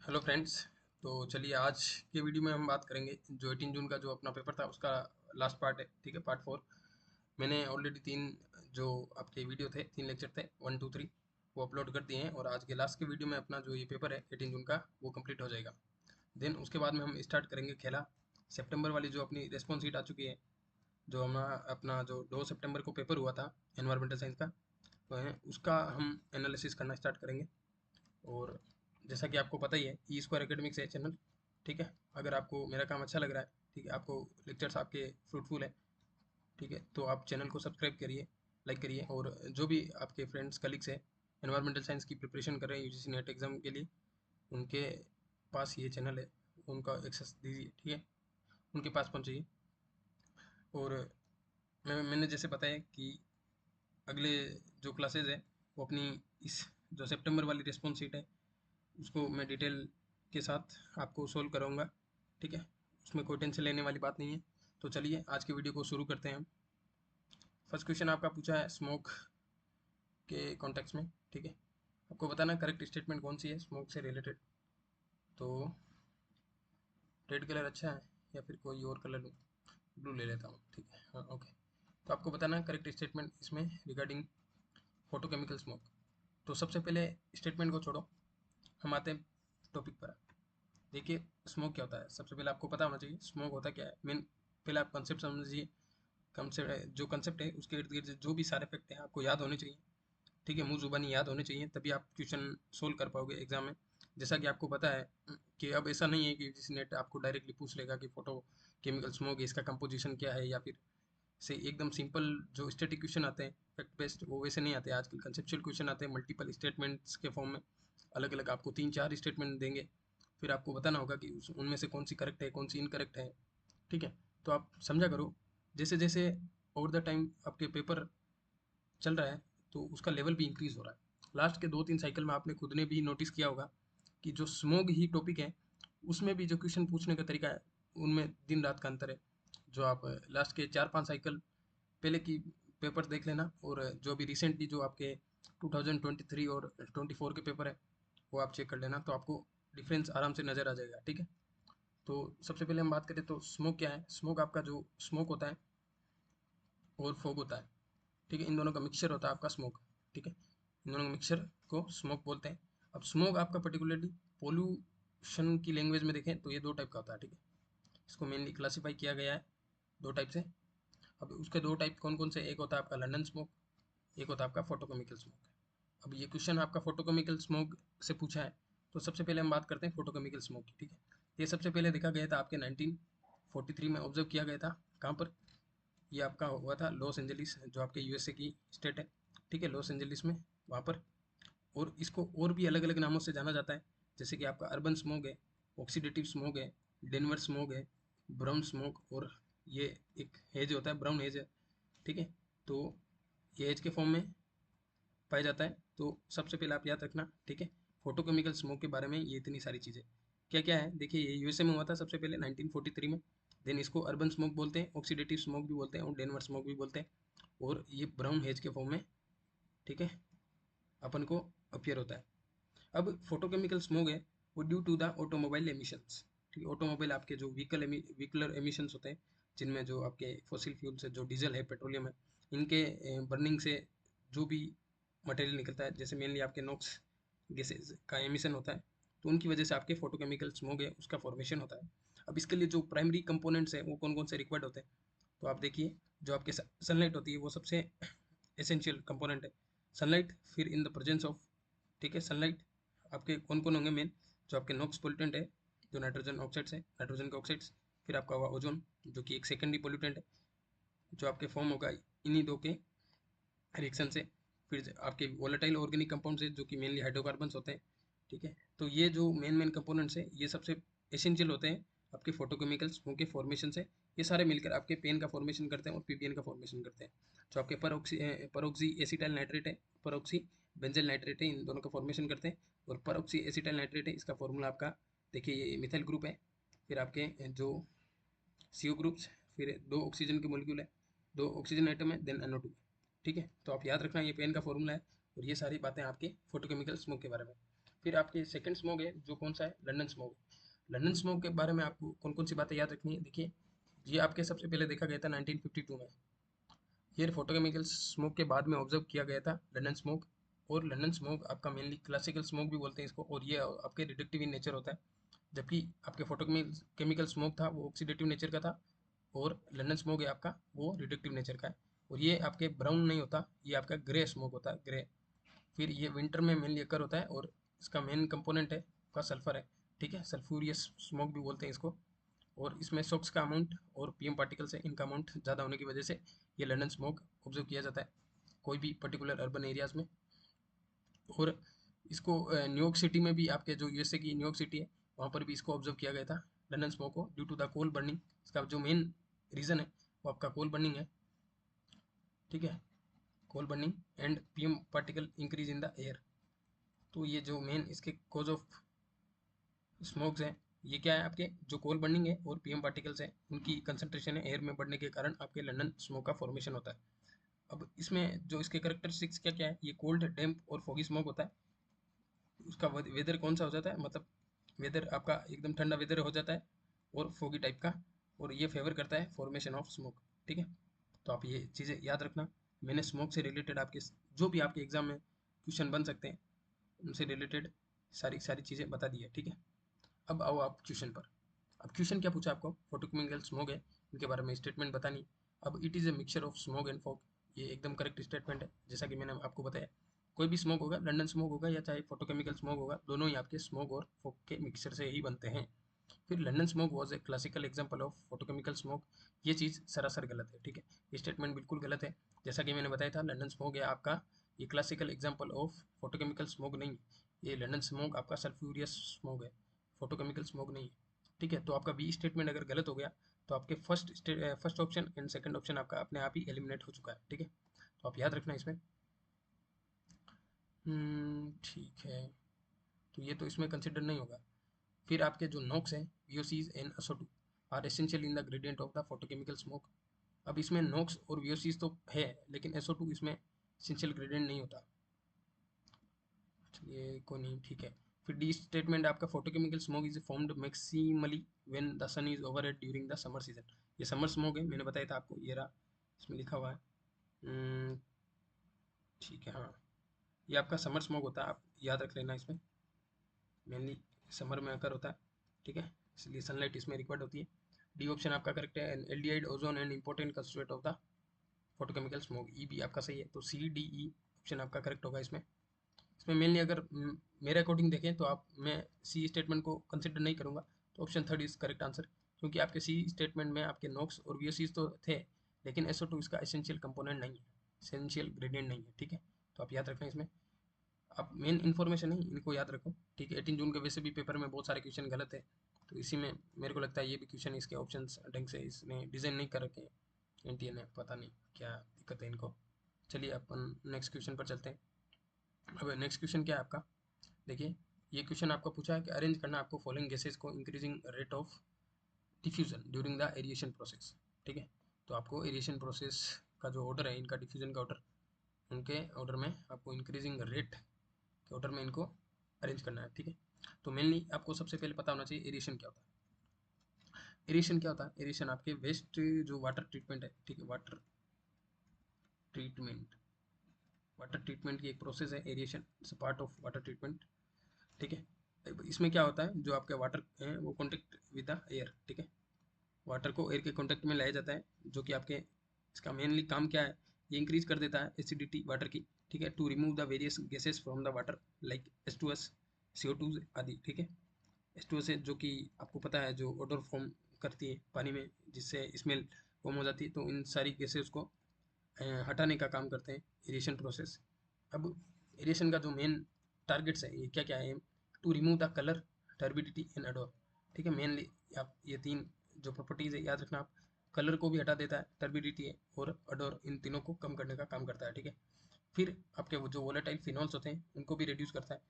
Hello friends. तो चलिए आज के वीडियो में हम बात करेंगे जो 18 जून का जो अपना पेपर था उसका लास्ट पार्ट है। ठीक है, पार्ट 4। मैंने ऑलरेडी 3 जो आपके वीडियो थे, 3 लेक्चर थे, 1 2 3, वो अपलोड कर दिए हैं और आज के लास्ट के वीडियो में अपना जो ये पेपर है 18 जून का वो कंप्लीट हो जाएगा। देन उसके बाद में हम स्टार्ट करेंगे खेला। सितंबर वाली जो अपनी रेस्पॉन्स शीट आ चुकी है, जो हमारा अपना जो 2 सितंबर को पेपर हुआ था एनवायरमेंटल साइंस का, तो है उसका हम एनालिसिस करना स्टार्ट करेंगे। और जैसा कि आपको पता ही है, ई स्क्वायर एकेडमिक्स है चैनल। ठीक है, अगर आपको मेरा काम अच्छा लग रहा है, ठीक है, आपको लेक्चर्स आपके फ्रूटफुल है, ठीक है, तो आप चैनल को सब्सक्राइब करिए, लाइक करिए। और जो भी आपके फ्रेंड्स कलीग्स हैं एनवायरमेंटल साइंस की प्रिपरेशन कर रहे हैं यूजीसी नेट एग्जाम के लिए, उनके पास ये चैनल है, उनका एक्सेस दीजिए। ठीक है, उनके पास पहुँचिए। और मैंने जैसे बताया कि अगले जो क्लासेज है वो अपनी इस जो सितंबर वाली रिस्पॉन्स शीट है उसको मैं डिटेल के साथ आपको सोल्व कराऊंगा। ठीक है, उसमें कोई टेंशन लेने वाली बात नहीं है। तो चलिए आज के वीडियो को शुरू करते हैं हम। फर्स्ट क्वेश्चन आपका पूछा है स्मोक के कॉन्टेक्स्ट में। ठीक है, आपको बताना करेक्ट स्टेटमेंट कौन सी है स्मोक से रिलेटेड। तो रेड कलर अच्छा है या फिर कोई और कलर लूँ? ब्लू ले लेता हूँ, ठीक है, हाँ ओके। तो आपको बताना करेक्ट स्टेटमेंट इसमें रिगार्डिंग फोटोकेमिकल स्मोक। तो सबसे पहले स्टेटमेंट को छोड़ो, हम आते हैं टॉपिक पर। देखिए, स्मोक क्या होता है सबसे पहले आपको पता होना चाहिए। स्मोक होता क्या है मेन, पहले आप कंसेप्ट समझिए। कंसेप्ट जो कंसेप्ट है उसके इर्द गिर्द जो भी सारे फैक्ट हैं आपको याद होने चाहिए। ठीक है, मुंह जुबानी याद होने चाहिए, तभी आप क्वेश्चन सोल्व कर पाओगे एग्जाम में। जैसा कि आपको पता है कि अब ऐसा नहीं है कि जिस नेट आपको डायरेक्टली पूछ लेगा कि फोटो केमिकल स्मोक है, इसका कंपोजिशन क्या है, या फिर से एकदम सिंपल जो स्टैटिक क्वेश्चन आते हैं फैक्ट बेस्ड, वो वैसे नहीं आते। आजकल कंसेप्चुअल क्वेश्चन आते हैं मल्टीपल स्टेटमेंट्स के फॉर्म में। अलग अलग आपको 3 4 स्टेटमेंट देंगे, फिर आपको बताना होगा कि उनमें से कौन सी करेक्ट है कौन सी इनकरेक्ट है। ठीक है, तो आप समझा करो। जैसे जैसे ओवर द टाइम आपके पेपर चल रहा है तो उसका लेवल भी इंक्रीज हो रहा है। लास्ट के 2 3 साइकिल में आपने खुद ने भी नोटिस किया होगा कि जो स्मोक ही टॉपिक है उसमें भी जो क्वेश्चन पूछने का तरीका है उनमें दिन रात का अंतर है। जो आप लास्ट के 4 5 साइकिल पहले की पेपर देख लेना, और जो अभी रिसेंटली जो आपके 2023 और 24 के पेपर है वो आप चेक कर लेना, तो आपको डिफरेंस आराम से नज़र आ जाएगा। ठीक है, तो सबसे पहले हम बात करें तो स्मोक क्या है। स्मोक आपका जो स्मोक होता है और फॉग होता है, ठीक है, इन दोनों का मिक्सचर होता है आपका स्मोक। ठीक है, इन दोनों के मिक्सचर को स्मोक बोलते हैं। अब स्मोक आपका पर्टिकुलरली पोल्यूशन की लैंग्वेज में देखें तो ये 2 टाइप का होता है। ठीक है, इसको मेनली क्लासीफाई किया गया है 2 टाइप से। अब उसके 2 टाइप कौन कौन से, एक होता है आपका लंदन स्मोक, एक होता है आपका फोटोकेमिकल स्मोक। अब ये क्वेश्चन आपका फोटोकेमिकल स्मोक से पूछा है, तो सबसे पहले हम बात करते हैं फोटोकेमिकल स्मोक की। ठीक है, ये सबसे पहले देखा गया था आपके 1943 में, ऑब्जर्व किया गया था। कहाँ पर? ये आपका हुआ था लॉस एंजलिस, जो आपके यूएसए की स्टेट है। ठीक है, लॉस एंजलिस में वहाँ पर। और इसको और भी अलग अलग नामों से जाना जाता है, जैसे कि आपका अर्बन स्मोक है, ऑक्सीडेटिव स्मोक है, डेनवर स्मोक है, ब्राउन स्मोक, और ये एक हेज होता है, ब्राउन हेज है। ठीक है, तो ये हेज के फॉर्म में पाया जाता है। तो सबसे पहले आप याद रखना। ठीक है, फोटोकेमिकल स्मोक के बारे में ये इतनी सारी चीज़ें क्या क्या है। देखिए, ये यूएसए में हुआ था सबसे पहले 1943 में। देन इसको अर्बन स्मोक बोलते हैं, ऑक्सीडेटिव स्मोक भी बोलते हैं और डेनवर स्मोक भी बोलते हैं। और ये ब्राउन हेज के फॉर्म में, ठीक है, अपन को अपियर होता है। अब फोटोकेमिकल स्मोक है वो due to the automobile emissions. ठीक है, ऑटोमोबाइल आपके जो व्हीकलर एमिशंस होते हैं, जिनमें जो आपके फॉसिल फ्यूल से जो डीजल है, पेट्रोलियम है, इनके बर्निंग से जो भी मटेरियल निकलता है, जैसे मेनली आपके नॉक्स गैसेज का एमिशन होता है, तो उनकी वजह से आपके फोटोकेमिकल स्मोक है उसका फॉर्मेशन होता है। अब इसके लिए जो प्राइमरी कंपोनेंट्स हैं वो कौन कौन से रिक्वायर्ड होते हैं, तो आप देखिए, जो आपके सनलाइट होती है वो सबसे एसेंशियल कंपोनेंट है। सनलाइट, फिर इन द प्रेजेंस ऑफ, ठीक है, सनलाइट आपके कौन कौन होंगे मेन, जो आपके नॉक्स पोल्यूटेंट है, जो नाइट्रोजन ऑक्साइड्स है, नाइट्रोजन के ऑक्साइड्स, फिर आपका हुआ ओजोन जो कि एक सेकेंडरी पोल्यूटेंट है, जो आपके फॉर्म होगा इन्हीं दो के रिएक्शन से। फिर आपके वोलेटाइल ऑर्गेनिक कंपाउंड्स है जो कि मेनली हाइड्रोकार्बन्स होते हैं। ठीक है, तो ये जो मेन मेन कंपोनेंट्स है ये सबसे एसेंशियल होते हैं आपके फोटोकेमिकल स्मोक के फॉर्मेशन से। ये सारे मिलकर आपके पेन का फॉर्मेशन करते हैं और पीपीएन का फॉर्मेशन करते हैं। जो आपके परोक्सी एसिटाइल नाइट्रेट है, परोक्सी बेंजल नाइट्रेट है, इन दोनों का फॉर्मेशन करते हैं। और परोक्सी एसिटाइल नाइट्रेट है, इसका फॉर्मूला आपका देखिए ये मिथाइल ग्रुप है। फिर आपके जो CO ग्रुप्स, फिर 2 ऑक्सीजन के मोलिक्यूल है, 2 ऑक्सीजन आइटम है, देन NO2 है। ठीक है, तो आप याद रखना ये पेन का फॉर्मूला है। और ये सारी बातें आपके फोटोकेमिकल स्मोक के बारे में। फिर आपके सेकंड स्मोक है जो कौन सा है, लंदन स्मोक। लंदन स्मोक के बारे में आपको कौन कौन सी बातें याद रखनी है, देखिए ये आपके सबसे पहले देखा गया था 1952 में। ये फोटोकेमिकल स्मोक के बाद में ऑब्जर्व किया गया था लंदन स्मोक। और लंदन स्मोक आपका मेनली क्लासिकल स्मोक भी बोलते हैं इसको, और ये आपके रिडक्टिव इन नेचर होता है। जबकि आपके फोटोकेमिकल स्मोक था वो ऑक्सीडेटिव नेचर का था, और लंदन स्मोक है आपका वो रिडक्टिव नेचर का है। और ये आपके ब्राउन नहीं होता, ये आपका ग्रे स्मोक होता है, ग्रे। फिर ये विंटर में मेनली अकर होता है, और इसका मेन कंपोनेंट है आपका सल्फर है, ठीक है, सल्फ्यूरियस स्मोक भी बोलते हैं इसको। और इसमें सोक्स का अमाउंट और पीएम पार्टिकल्स है इनका अमाउंट ज़्यादा होने की वजह से ये लंदन स्मोक ऑब्जर्व किया जाता है कोई भी पर्टिकुलर अर्बन एरियाज में। और इसको न्यूयॉर्क सिटी में भी, आपके जो यूएसए की न्यूयॉर्क सिटी है वहाँ पर भी इसको ऑब्जर्व किया गया था लंदन स्मोक को, due to the coal burning. इसका जो मेन रीज़न है वो आपका कोल बर्निंग है, ठीक है, coal burning and PM particle increase in the air. तो ये जो मेन इसके कॉज ऑफ स्मोक्स हैं, ये क्या है, आपके जो कोल बर्निंग है और पीएम पार्टिकल्स हैं उनकी कंसंट्रेशन है एयर में बढ़ने के कारण आपके लंदन स्मोक का फॉर्मेशन होता है। अब इसमें जो इसके करेक्टरिस्टिक्स क्या क्या है, ये कोल्ड, डैम्प और फॉगी स्मोक होता है। उसका वेदर कौन सा हो जाता है, मतलब वेदर आपका एकदम ठंडा वेदर हो जाता है और फोगी टाइप का, और ये फेवर करता है फॉर्मेशन ऑफ स्मोक, ठीक है। तो आप ये चीज़ें याद रखना। मैंने स्मोक से रिलेटेड आपके जो भी आपके एग्जाम में क्वेश्चन बन सकते हैं उनसे रिलेटेड सारी सारी चीज़ें बता दी है, ठीक है। अब आओ आप क्वेश्चन पर। अब क्वेश्चन क्या पूछा आपको, फोटोकेमिकल स्मोक है, इनके बारे में स्टेटमेंट बतानी। अब it is a mixture of smoke and fog, ये एकदम करेक्ट स्टेटमेंट है, जैसा कि मैंने आपको बताया। कोई भी स्मोक होगा, लंदन स्मोक होगा या चाहे फोटोकेमिकल स्मोक होगा, दोनों ही आपके स्मोक और फॉग के मिक्सचर से ही बनते हैं। फिर London smoke was a classical example of photochemical smoke, ये चीज़ सरासर गलत है, ठीक है, ये स्टेटमेंट बिल्कुल गलत है। जैसा कि मैंने बताया था लंदन स्मोक है आपका ये classical example of photochemical smoke नहीं है, ये लंदन स्मोक आपका सल्फ्यूरियस स्मोक है, फोटोकेमिकल स्मोक नहीं है, ठीक है। तो आपका बी स्टेटमेंट अगर गलत हो गया तो आपके first option and second option आपका अपने आप ही एलिमिनेट हो चुका है, ठीक है। तो आप याद रखना इसमें। ठीक है, तो ये तो इसमें कंसिडर नहीं होगा। फिर आपके जो नोक्स हैं, VOCs and SO2 are essential in the gradient of the photochemical smoke. अब इसमें नोक्स और VOCs तो है, लेकिन SO2 इसमें एसेंशियल ग्रेडियंट नहीं होता। चलिए कोई नहीं, ठीक है। फिर डी स्टेटमेंट आपका photochemical smoke is formed maximally when the sun is overhead during the summer season. ये समर स्मोक है, मैंने बताया था आपको, ये रहा, इसमें लिखा हुआ है। हम्म, ठीक है, हाँ, ये आपका समर स्मोक होता है, आप याद रख लेना इसमें, मेनली समर में अकर होता है, ठीक है, इसलिए सनलाइट इसमें रिक्वायर्ड होती है। डी ऑप्शन आपका करेक्ट है, and aldehyde ozone and important constituent of the photochemical smoke. E भी आपका सही है, तो CDE ऑप्शन आपका करेक्ट होगा इसमें। इसमें मेनली अगर मेरे अकॉर्डिंग देखें तो आप, मैं सी स्टेटमेंट को कंसिडर नहीं करूँगा, तो option third is correct answer. क्योंकि आपके सी स्टेटमेंट में आपके नोक्स और VOCs तो थे, लेकिन SO2 इसका एसेंशियल कंपोनेंट नहीं है, एसेंशियल ग्रेडियंट नहीं है, ठीक है। तो आप याद रखना इसमें, आप मेन इन्फॉर्मेशन है इनको याद रखो, ठीक है। 18 जून के वैसे भी पेपर में बहुत सारे क्वेश्चन गलत है, तो इसी में मेरे को लगता है ये भी क्वेश्चन इसके ऑप्शन ढंग से इसने डिज़ाइन नहीं कर रखे हैं NTA ने, पता नहीं क्या दिक्कत है इनको। चलिए अपन नेक्स्ट क्वेश्चन पर चलते हैं। अब नेक्स्ट क्वेश्चन क्या है आपका, देखिए ये क्वेश्चन आपको पूछा है कि अरेंज करना आपको फॉलोइंग गैसेस को increasing rate of diffusion during the aeration process, ठीक है। तो आपको एरिएशन प्रोसेस का जो ऑर्डर है इनका, डिफ्यूजन का ऑर्डर, उनके ऑर्डर में आपको इंक्रीजिंग रेट के ऑर्डर में इनको अरेंज करना है, ठीक है। तो मेनली आपको सबसे पहले पता होना चाहिए एरिएशन क्या होता है। एरिएशन क्या होता है, एरिएशन आपके वेस्ट जो वाटर ट्रीटमेंट है, ठीक है, ट्रीटमेंट वाटर ट्रीटमेंट की एक प्रोसेस है, aeration it's part of water treatment, ठीक है। इसमें क्या होता है, जो आपके वाटर है वो कॉन्टेक्ट विद द एयर, ठीक है, वाटर को एयर के कॉन्टेक्ट में लाया जाता है, जो कि आपके इसका मेनली काम क्या है, ये इंक्रीज कर देता है एसिडिटी वाटर की, ठीक है, to remove the various gases from the water like H2S, CO2 आदि, ठीक है। H2S है जो कि आपको पता है जो ओडोर फॉर्म करती है पानी में, जिससे स्मेल फॉर्म हो जाती है, तो इन सारी गैसेस को हटाने का काम करते हैं एरिएशन प्रोसेस। अब एरिएशन का जो मेन टारगेट्स है ये क्या क्या है, to remove the colour, turbidity and odour, ठीक है। मेनली आप ये तीन जो प्रॉपर्टीज है याद रखना आप, कलर को भी हटा देता है, टर्बिडिटी है और अडोर, इन तीनों को कम करने का काम करता है, ठीक है। फिर आपके वो जो वोलेटाइल फिनॉल्स होते हैं उनको भी रिड्यूस करता है,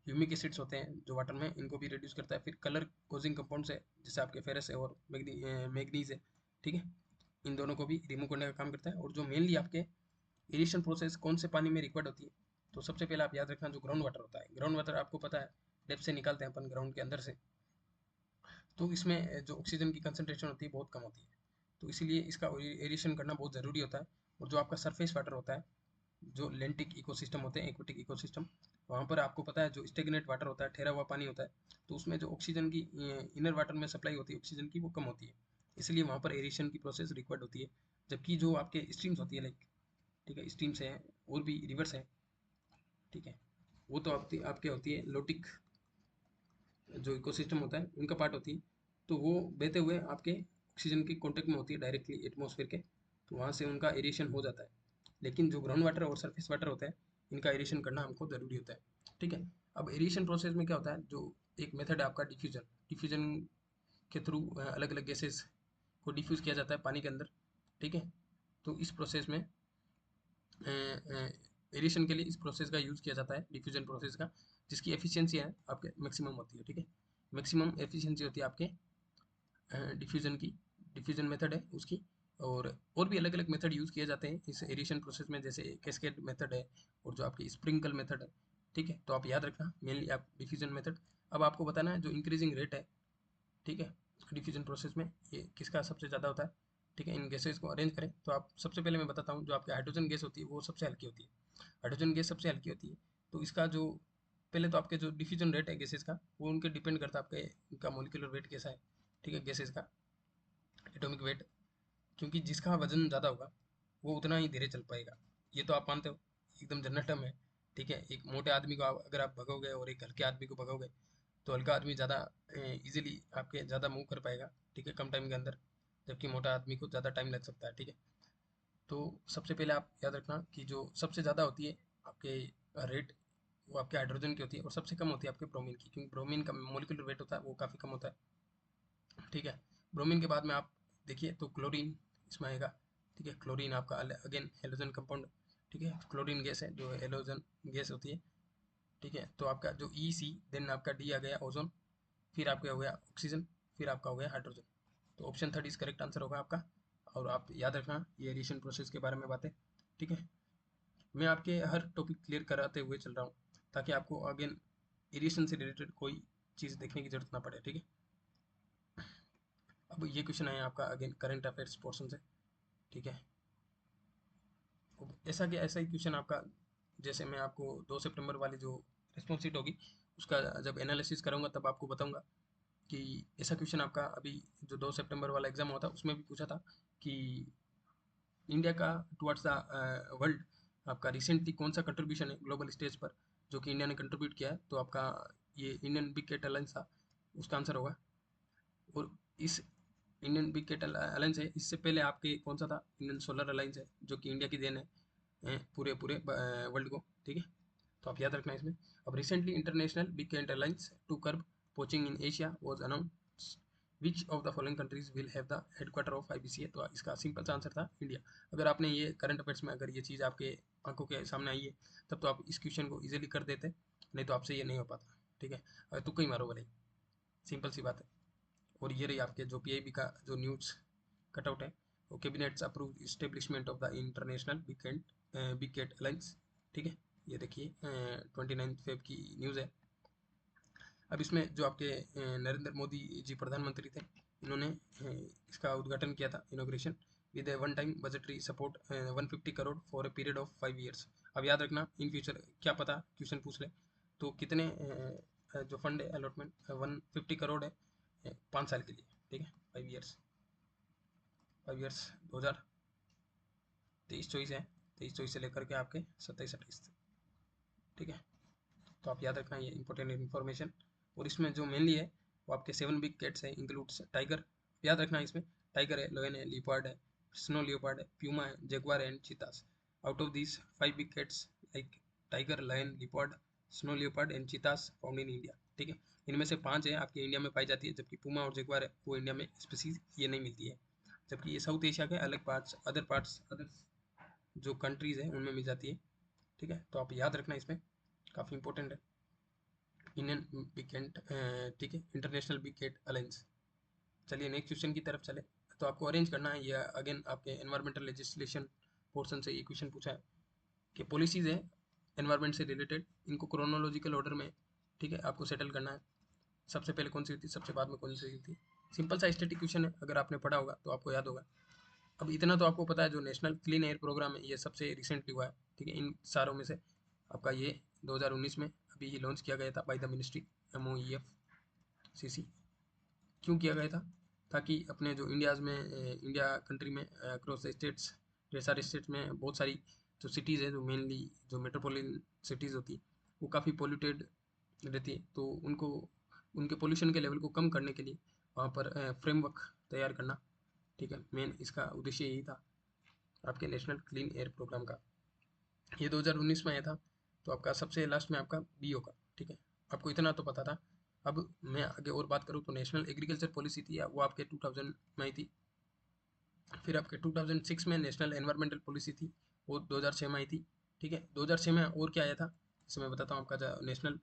ह्यूमिक एसिड्स होते हैं जो वाटर में, इनको भी रिड्यूस करता है। फिर कलर कोजिंग कंपाउंड्स है जैसे आपके फेरस है और मैग्नीज है, ठीक है, इन दोनों को भी रिमूव करने का काम करता है। और जो मेनली आपके एरिएशन प्रोसेस कौन से पानी में रिक्वायर्ड होती है, तो सबसे पहले आप याद रखना जो ग्राउंड वाटर होता है, ग्राउंड वाटर आपको पता है डेप्थ से निकालते हैं अपन ग्राउंड के अंदर से, तो इसमें जो ऑक्सीजन की कंसनट्रेशन होती है बहुत कम होती है। तो इसीलिए इसका एरिएशन करना बहुत ज़रूरी होता है। और जो आपका सरफेस वाटर होता है, जो लेंटिक इकोसिस्टम होते हैं, एक्वेटिक इकोसिस्टम, वहाँ पर आपको पता है जो स्टेगनेट वाटर होता है, ठहरा हुआ पानी होता है, तो उसमें जो ऑक्सीजन की इनर वाटर में सप्लाई होती है ऑक्सीजन की, वो कम होती है। इसलिए वहाँ पर एरिएशन की प्रोसेस रिक्वायर्ड होती है। जबकि जो आपके स्ट्रीम्स होती है, लाइक, ठीक है, स्ट्रीम्स हैं और भी रिवर्स हैं, ठीक है, वो तो आपके होती है लोटिक, जो इकोसिस्टम होता है उनका पार्ट होती है। तो वो बहते हुए आपके ऑक्सीजन के कॉन्टेक्ट में होती है डायरेक्टली एटमॉस्फेयर के, तो वहाँ से उनका एरिएशन हो जाता है। लेकिन जो ग्राउंड वाटर और सरफेस वाटर होता है, इनका एरिएशन करना हमको ज़रूरी होता है, ठीक है। अब एरिएशन प्रोसेस में क्या होता है, जो एक मेथड है आपका डिफ्यूजन, डिफ्यूजन के थ्रू अलग अलग गैसेस को डिफ्यूज़ किया जाता है पानी के अंदर, ठीक है। तो इस प्रोसेस में एरिएशन के लिए इस प्रोसेस का यूज़ किया जाता है, डिफ्यूजन प्रोसेस का, जिसकी एफिशिएंसी है आपके मैक्सिमम होती है, ठीक है। मैक्सिमम एफिशिएंसी होती है आपके डिफ्यूजन की, डिफ्यूजन मेथड है उसकी। और भी अलग अलग मेथड यूज़ किए जाते हैं इस एरिएशन प्रोसेस में, जैसे कैस्केड मेथड है और जो आपकी स्प्रिंकल मेथड है, ठीक है। तो आप याद रखना मेनली आप डिफ्यूजन मेथड। अब आपको बताना है जो इंक्रीजिंग रेट है, ठीक है, डिफ्यूजन प्रोसेस में ये किसका सबसे ज़्यादा होता है, ठीक है। इन गैसेस को अरेंज करें तो आप सबसे पहले मैं बताता हूँ, जो आपकी हाइड्रोजन गैस होती है वो सबसे हल्की होती है, हाइड्रोजन गैस सबसे हल्की होती है। तो इसका जो पहले तो आपके जो डिफ्यूजन रेट है गैसेस का, वो उनके डिपेंड करता है आपके इनका मोलिकुलर वेट कैसा है, ठीक है, गैसेस का एटॉमिक वेट। क्योंकि जिसका वजन ज़्यादा होगा वो उतना ही धीरे चल पाएगा, ये तो आप मानते हो, एकदम जनरल टर्म है, ठीक है। एक मोटे आदमी को अगर आप भगोगे और एक हल्के आदमी को भगोगे, तो हल्का आदमी ज़्यादा इजीली आपके ज़्यादा मूव कर पाएगा, ठीक है, कम टाइम के अंदर, जबकि मोटा आदमी को ज़्यादा टाइम लग सकता है, ठीक है। तो सबसे पहले आप याद रखना कि जो सबसे ज़्यादा होती है आपके रेट, वो आपके हाइड्रोजन की होती है, और सबसे कम होती है आपके ब्रोमीन की, क्योंकि ब्रोमीन का मोलिकुलर वेट होता है वो काफ़ी कम होता है, ठीक है। ब्रोमीन के बाद में आप देखिए तो क्लोरीन इसमें आएगा, ठीक है। क्लोरीन आपका अगेन हेलोजन कंपाउंड, ठीक है, क्लोरीन गैस है जो हेलोजन गैस होती है, ठीक है। तो आपका जो ई सी, देन आपका डी आ गया ओजोन, फिर आपका हो गया ऑक्सीजन, फिर आपका हो गया हाइड्रोजन। तो option third is correct answer होगा आपका। और आप याद रखना ये एडिशन प्रोसेस के बारे में बातें, ठीक है। मैं आपके हर टॉपिक क्लियर कराते हुए चल रहा हूँ, ताकि आपको अगेन एडिशन से रिलेटेड कोई चीज़ देखने की जरूरत ना पड़े, ठीक है। अब ये क्वेश्चन है आपका अगेन करंट अफेयर्स पोर्शन से, ठीक है। अब ऐसा ही क्वेश्चन आपका, जैसे मैं आपको 2 सितंबर वाली जो रिस्पॉन्स शीट होगी उसका जब एनालिसिस करूँगा तब आपको बताऊँगा कि ऐसा क्वेश्चन आपका अभी जो 2 सितंबर वाला एग्जाम हुआ था उसमें भी पूछा था कि इंडिया का टुवर्ड्स द वर्ल्ड आपका रिसेंटली कौन सा कंट्रीब्यूशन है ग्लोबल स्टेज पर, जो कि इंडिया ने कंट्रीब्यूट किया है। तो आपका ये इंडियन बिग कैट अलायंस था, उसका आंसर होगा। और इस इंडियन बिग कैट अलायंस है, इससे पहले आपके कौन सा था, इंडियन सोलर अलायंस है, जो कि इंडिया की देन है पूरे पूरे वर्ल्ड को, ठीक है। तो आप याद रखना इसमें। अब recently International Big Cat Alliance to curb poaching in Asia was announce, which of the following countries will have the headquarter of IBCA. तो इसका सिंपल सा आंसर था इंडिया। अगर आपने ये करंट अफेयर्स में अगर ये चीज़ आपके आंखों के सामने आई है, तब तो आप इस क्वेश्चन को इजीली कर देते, नहीं तो आपसे ये नहीं हो पाता, ठीक है। अगर तुक्का ही मारो भले, सिंपल सी बात है। और ये रही आपके जो पीआईबी का जो न्यूज़ कटआउट है, वो cabinets approve establishment of the International Big Cat Alliance, ठीक है। ये देखिए 29 फेब की न्यूज़ है। अब इसमें जो आपके नरेंद्र मोदी जी प्रधानमंत्री थे, इन्होंने इसका उद्घाटन किया था, inauguration, with A one time budgetary support 150 crore for a period of 5 years. अब याद रखना इन फ्यूचर क्या पता क्वेश्चन पूछ ले, तो कितने जो फंड है अलॉटमेंट 150 करोड़ है 5 साल के लिए, ठीक है, 5 ईयर्स, 5 ईयर्स 2023-24 है, 23-24 से लेकर के आपके 27-28 तक, ठीक है। तो आप याद रखना ये इंपॉर्टेंट इन्फॉर्मेशन। और इसमें जो मेनली है वो आपके 7 बिग कैट्स है, इंक्लूड्स टाइगर, याद रखना इसमें, टाइगर है, लोयन है, लियोपार्ड है, स्नो लियोपार्ड है, प्यूमा है, jaguar and cheetahs. Out of this 5 big cats like tiger, lion, leopard, snow leopard and cheetahs found in India, ठीक है। इनमें से 5 है आपके इंडिया में पाई जाती है, जबकि पूमा और जगुआर है वो इंडिया में स्पीसीज ये नहीं मिलती है, जबकि ये साउथ एशिया के अलग पार्ट्स, अदर जो कंट्रीज है उनमें मिल जाती है, ठीक है। तो आप याद रखना इसमें, काफ़ी इंपॉर्टेंट है इंडियन बिग कैट, ठीक है, इंटरनेशनल बिग कैट अलायंस। चलिए नेक्स्ट क्वेश्चन की तरफ चले। तो आपको अरेंज करना है, ये अगेन आपके एनवायरमेंटल लेजिस्लेशन पोर्शन से ये क्वेश्चन पूछा है कि पॉलिसीज़ है एनवायरमेंट से रिलेटेड, इनको क्रोनोलॉजिकल ऑर्डर में ठीक है, आपको सेटल करना है। सबसे पहले कौन सी हुई थी, सबसे बाद में कौन सी हुई थी। सिंपल सा स्टैटिक क्वेश्चन है, अगर आपने पढ़ा होगा तो आपको याद होगा। अब इतना तो आपको पता है, जो नेशनल क्लीन एयर प्रोग्राम है ये सबसे रिसेंटली हुआ है, ठीक है। इन सारों में से आपका ये 2019 में अभी ही लॉन्च किया गया था बाय द मिनिस्ट्री, MOEFCC। क्यों किया गया था, ताकि अपने जो इंडिया कंट्री में अक्रॉस स्टेट्स, ढेर सारे स्टेट्स में बहुत सारी जो सिटीज़ है, जो मेनली जो मेट्रोपोलिटन सिटीज़ होती है, वो काफ़ी पोल्यूटेड रहती है। तो उनको उनके पोल्यूशन के लेवल को कम करने के लिए वहाँ पर फ्रेमवर्क तैयार करना, ठीक है। मेन इसका उद्देश्य यही था आपके नेशनल क्लीन एयर प्रोग्राम का। ये 2019 में आया था। तो आपका सबसे लास्ट में आपका BO का, ठीक है। आपको इतना तो पता था। अब मैं आगे और बात करूँ तो नेशनल एग्रीकल्चर पॉलिसी थी, वो आपके 2000 में आई थी। फिर आपके 2006 में नेशनल एनवायरमेंटल पॉलिसी थी, वो 2006 में आई थी, ठीक है। 2006 में और क्या आया था, इसे मैं बताता हूँ। आपका नेशनल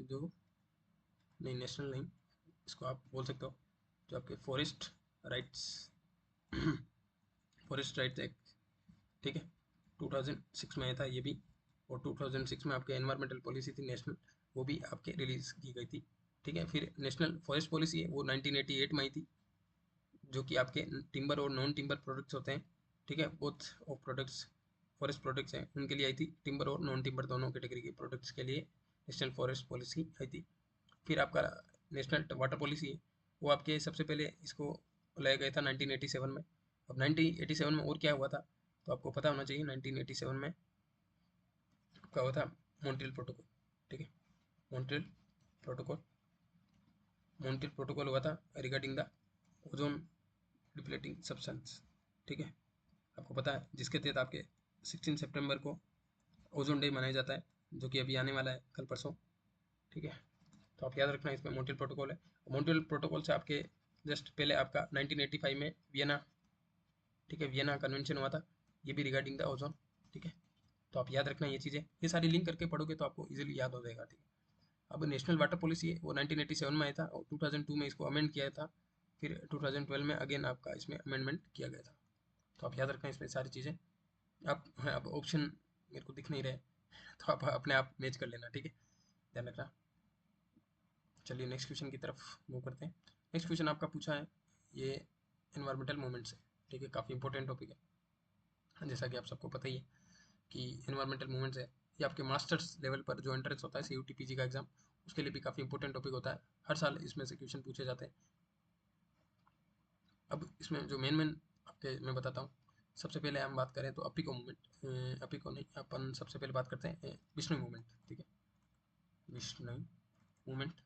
जो नहीं, नेशनल नहीं, इसको आप बोल सकते हो जो आपके राइट्स फॉरेस्ट राइट्स एक्ट, ठीक है। 2006 में आया था ये भी। और 2006 में आपके एनवायरमेंटल पॉलिसी थी नेशनल, वो भी आपके रिलीज की गई थी, ठीक है। फिर नेशनल फॉरेस्ट पॉलिसी है, वो 1988 में आई थी, जो कि आपके टिम्बर और नॉन टिम्बर प्रोडक्ट्स होते हैं, ठीक है। Both of products forest products हैं, उनके लिए आई थी। टिम्बर और नॉन टिम्बर दोनों कैटेगरी के प्रोडक्ट्स के लिए नेशनल फॉरेस्ट पॉलिसी आई थी। फिर आपका नेशनल वाटर पॉलिसी है, वो आपके सबसे पहले इसको लाया गया था 1987 में। अब 1987 में और क्या हुआ था, तो आपको पता होना चाहिए। 1987 में क्या हुआ था, मॉन्ट्रियल प्रोटोकॉल, ठीक है। मॉन्ट्रियल प्रोटोकॉल मॉन्ट्रियल प्रोटोकॉल हुआ था regarding the ozone depleting substance, ठीक है। आपको पता है, जिसके तहत आपके 16 सितंबर को ओजोन डे मनाया जाता है, जो कि अभी आने वाला है कल परसों, ठीक है। तो आप याद रखना, इसमें मॉन्ट्रियल प्रोटोकॉल है। मॉन्ट्रियल प्रोटोकॉल से आपके जस्ट पहले आपका 1985 में वियना, ठीक है, वियना कन्वेंशन हुआ था, ये भी रिगार्डिंग द ओजोन, ठीक है। तो आप याद रखना ये चीज़ें, ये सारी लिंक करके पढ़ोगे तो आपको इजीली याद हो जाएगा, ठीक है। अब नेशनल वाटर पॉलिसी है, वो 1987 में आया था और 2002 में इसको अमेंड किया था। फिर 2012 में अगेन आपका इसमें अमेंडमेंट किया गया था। तो आप याद रखना इसमें सारी चीज़ें। आप हाँ, अब ऑप्शन मेरे को दिख नहीं रहे, तो आप अपने आप मैच कर लेना, ठीक है, ध्यान रखना। चलिए नेक्स्ट क्वेश्चन की तरफ मूव करते हैं। नेक्स्ट क्वेश्चन आपका पूछा है ये एनवायरमेंटल मूवमेंट्स है, ठीक है। काफ़ी इंपॉर्टेंट टॉपिक है, जैसा कि आप सबको पता ही है कि एनवायरमेंटल मूवमेंट्स है, ये आपके मास्टर्स लेवल पर जो एंट्रेंस होता है CUT PG का एग्जाम, उसके लिए भी काफ़ी इंपॉर्टेंट टॉपिक होता है। हर साल इसमें से क्वेश्चन पूछे जाते हैं। अब इसमें जो मेन आपके मैं बताता हूँ। सबसे पहले हम बात करें तो अपिको मूवमेंट, अपिको नहीं, अपन सबसे पहले बात करते हैं विष्णु मूवमेंट, ठीक है। विष्णु मूवमेंट,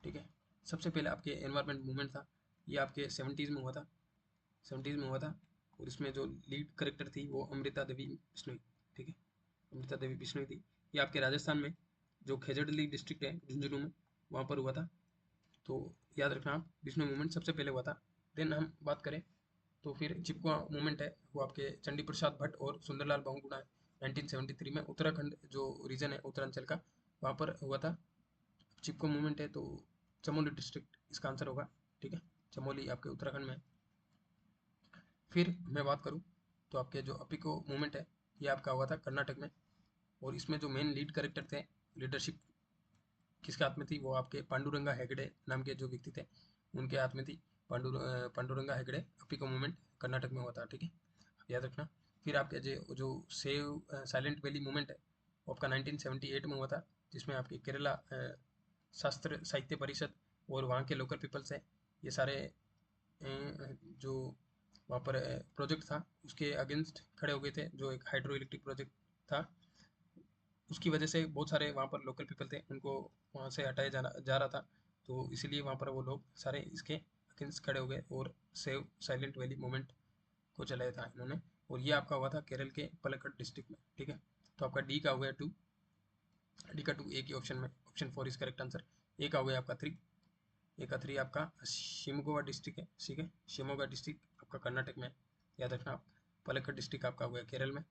ठीक है। सबसे पहले आपके एनवायरमेंट मूवमेंट था, ये आपके 70s में हुआ था, 70s में हुआ था। और इसमें जो लीड करेक्टर थी वो अमृता देवी बिश्नोई, ठीक है। अमृता देवी बिश्नोई थी। ये आपके राजस्थान में जो खेजड़ली डिस्ट्रिक्ट है झुंझुनू में, वहाँ पर हुआ था। तो याद रखना आप, विष्णु मूवमेंट सबसे पहले हुआ था। देन हम बात करें तो फिर चिपको मूवमेंट है, वो आपके चंडी प्रसाद भट्ट और सुंदरलाल बहुगुणा है, 1973 में उत्तराखंड जो रीजन है उत्तरांचल का, वहाँ पर हुआ था। चिपको मूवमेंट है तो चमोली डिस्ट्रिक्ट इसका आंसर होगा, ठीक है। चमोली आपके उत्तराखंड में है। फिर मैं बात करूँ तो आपके जो अपिको मूवमेंट है, ये आपका हुआ था कर्नाटक में। और इसमें जो मेन लीड कैरेक्टर थे, लीडरशिप किसके हाथ में थी, वो आपके पांडुरंगा हेगड़े नाम के जो व्यक्ति थे, उनके हाथ में थी। पांडुरंगा हेगड़े। अपिको मूवमेंट कर्नाटक में हुआ था, ठीक है, याद रखना। फिर आपके जो सेव साइलेंट वैली मूवमेंट है, वो आपका 1978 में हुआ था, जिसमें आपके केरला शास्त्र साहित्य परिषद और वहाँ के लोकल पीपल्स हैं, ये सारे जो वहाँ पर प्रोजेक्ट था उसके अगेंस्ट खड़े हो गए थे। जो एक हाइड्रो इलेक्ट्रिक प्रोजेक्ट था, उसकी वजह से बहुत सारे वहाँ पर लोकल पीपल थे, उनको वहाँ से हटाया जा रहा था। तो इसीलिए वहाँ पर वो लोग सारे इसके अगेंस्ट खड़े हो गए और सेव साइलेंट वैली मूवमेंट को चलाया था इन्होंने। और ये आपका हुआ था केरल के पलक्कड़ डिस्ट्रिक्ट में, ठीक है। तो आपका डी का हो गया 2, डी का 2 ए के ऑप्शन में, ऑप्शन 4 इज करेक्ट आंसर। ए का हो गया आपका 3, ए का 3 आपका शिमोगा डिस्ट्रिक्ट है, ठीक है। शिमोगा डिस्ट्रिक्ट आपका कर्नाटक में है, याद रखना आप। पलक्कड़ डिस्ट्रिक्ट आपका हो गया केरल में।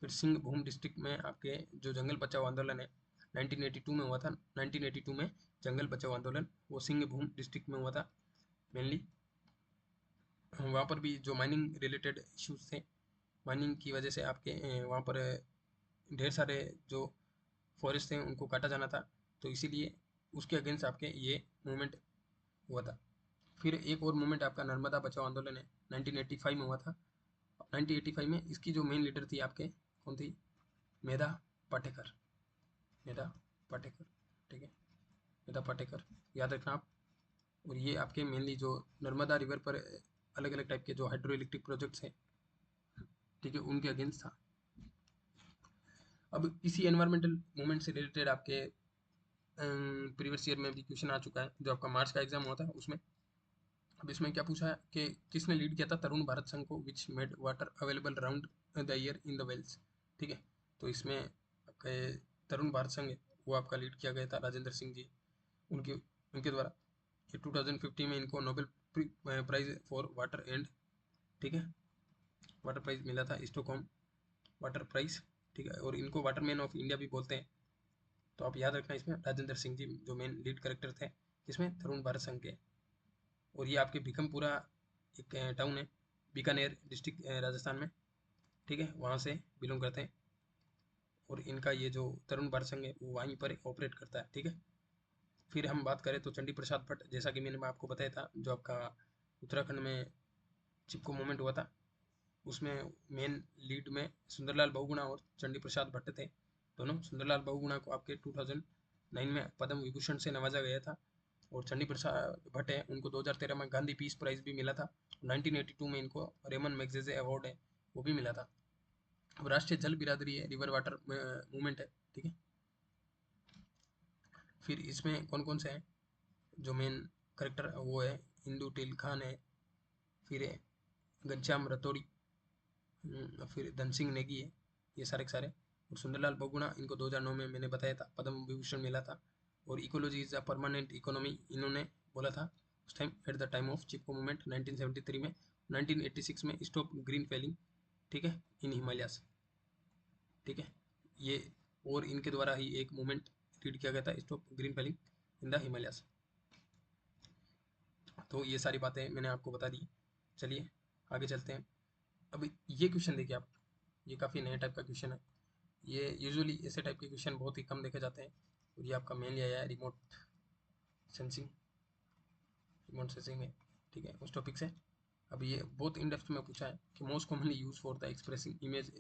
फिर सिंहभूम डिस्ट्रिक्ट में आपके जो जंगल बचाओ आंदोलन है 1982 में हुआ था, 1982 में जंगल बचाओ आंदोलन वो सिंहभूम डिस्ट्रिक्ट में हुआ था मेनली। वहाँ पर भी जो माइनिंग रिलेटेड इश्यूज थे, माइनिंग की वजह से आपके वहाँ पर ढेर सारे जो फॉरेस्ट थे उनको काटा जाना था, तो इसीलिए उसके अगेंस्ट आपके ये मूवमेंट हुआ था। फिर एक और मूवमेंट आपका नर्मदा बचाओ आंदोलन है, 1985 में हुआ था। 1985 में इसकी जो मेन लीडर थी आपके, कौन थी? मेधा पाटेकर। मेधा पाटेकर, ठीक है, मेधा पाटेकर, याद रखना आप। और ये आपके मेनली जो नर्मदा रिवर पर अलग अलग टाइप के जो हाइड्रो इलेक्ट्रिक प्रोजेक्ट्स हैं, ठीक है, उनके अगेंस्ट था। अब इसी एनवायरमेंटल मूवमेंट से रिलेटेड आपके प्रीवियस ईयर में भी क्वेश्चन आ चुका है, जो आपका मार्च का एग्जाम हुआ था उसमें। अब इसमें क्या पूछा है कि किसने लीड किया था तरुण भारत संघ को, which made water available around the year in the wells, ठीक है। तो इसमें आपके तरुण भारत संघ है, वो आपका लीड किया गया था राजेंद्र सिंह जी, उनके उनके द्वारा। ये 2050 में इनको Nobel prize for water and, ठीक है, वाटर प्राइज मिला था, स्टॉकहोम वाटर प्राइज, ठीक है। और इनको वाटरमैन ऑफ इंडिया भी बोलते हैं। तो आप याद रखना इसमें राजेंद्र सिंह जी जो मेन लीड करेक्टर थे, इसमें तरुण भारत संघ के। और ये आपके भिकमपुरा एक टाउन है, बीकानेर डिस्ट्रिक्ट राजस्थान में, ठीक है, वहाँ से बिलोंग करते हैं। और इनका ये जो तरुण भारत संघ है वो वहीं पर ऑपरेट करता है, ठीक है। फिर हम बात करें तो चंडी प्रसाद भट्ट, जैसा कि मैंने आपको बताया था, जो आपका उत्तराखंड में चिपको मूवमेंट हुआ था, उसमें मेन लीड में सुंदरलाल बहुगुणा और चंडी प्रसाद भट्ट थे दोनों। सुंदरलाल बहुगुणा को आपके 2009 में पद्म विभूषण से नवाजा गया था, और चंडी प्रसाद भट्ट है उनको 2013 में गांधी पीस प्राइज भी मिला था। 1982 में इनको रेमन मैगसेसे अवार्ड है वो भी मिला था। अब राष्ट्रीय जल बिरादरी है, रिवर वाटर मूवमेंट है, ठीक है। फिर इसमें कौन कौन से हैं जो मेन करेक्टर, वो है इंदू टिल खान है, फिर है घनश्याम रतौड़ी, फिर धन सिंह नेगी है, ये सारे के सारे। और सुंदरलाल बहुगुणा, इनको 2009 में मैंने बताया था पद्म विभूषण मिला था। और ecology is a permanent economy इन्होंने बोला था उस time at the time of Chipko movement 1973 में। 1986 में स्टॉप ग्रीन फेलिंग, ठीक है, इन हिमालयास, ठीक है, ये। और इनके द्वारा ही एक मूवमेंट लीड किया गया था, stop green Fehling in the Himalayas. तो ये सारी बातें मैंने आपको बता दी। चलिए आगे चलते हैं। अब ये क्वेश्चन देखिए आप, ये काफ़ी नए टाइप का क्वेश्चन है। ये यूजुअली ऐसे टाइप के क्वेश्चन बहुत ही कम देखे जाते हैं। और ये आपका मेनली आया है सेंसिंग रिमोट सेंसिंग में, ठीक है, उस टॉपिक से। अब ये बहुत इन डेप्थ में पूछा है कि most commonly use for the expressing image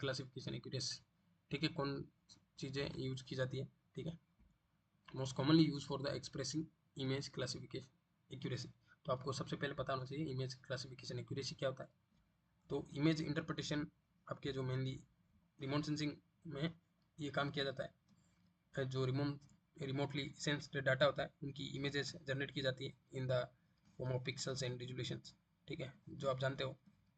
classification accuracy, ठीक है, कौन चीज़ें यूज की जाती है, ठीक है, most commonly use for the expressing image classification accuracy. तो आपको सबसे पहले पता होना चाहिए इमेज क्लासिफिकेशन एक्यूरेसी क्या होता है। तो इमेज इंटरप्रिटेशन आपके जो मेनली रिमोट सेंसिंग में ये काम किया जाता है, जो रिमोटली सेंस्ड डाटा होता है उनकी इमेजेस जनरेट की जाती है in the form of pixels and resolutions, ठीक है। जो आप जानते हो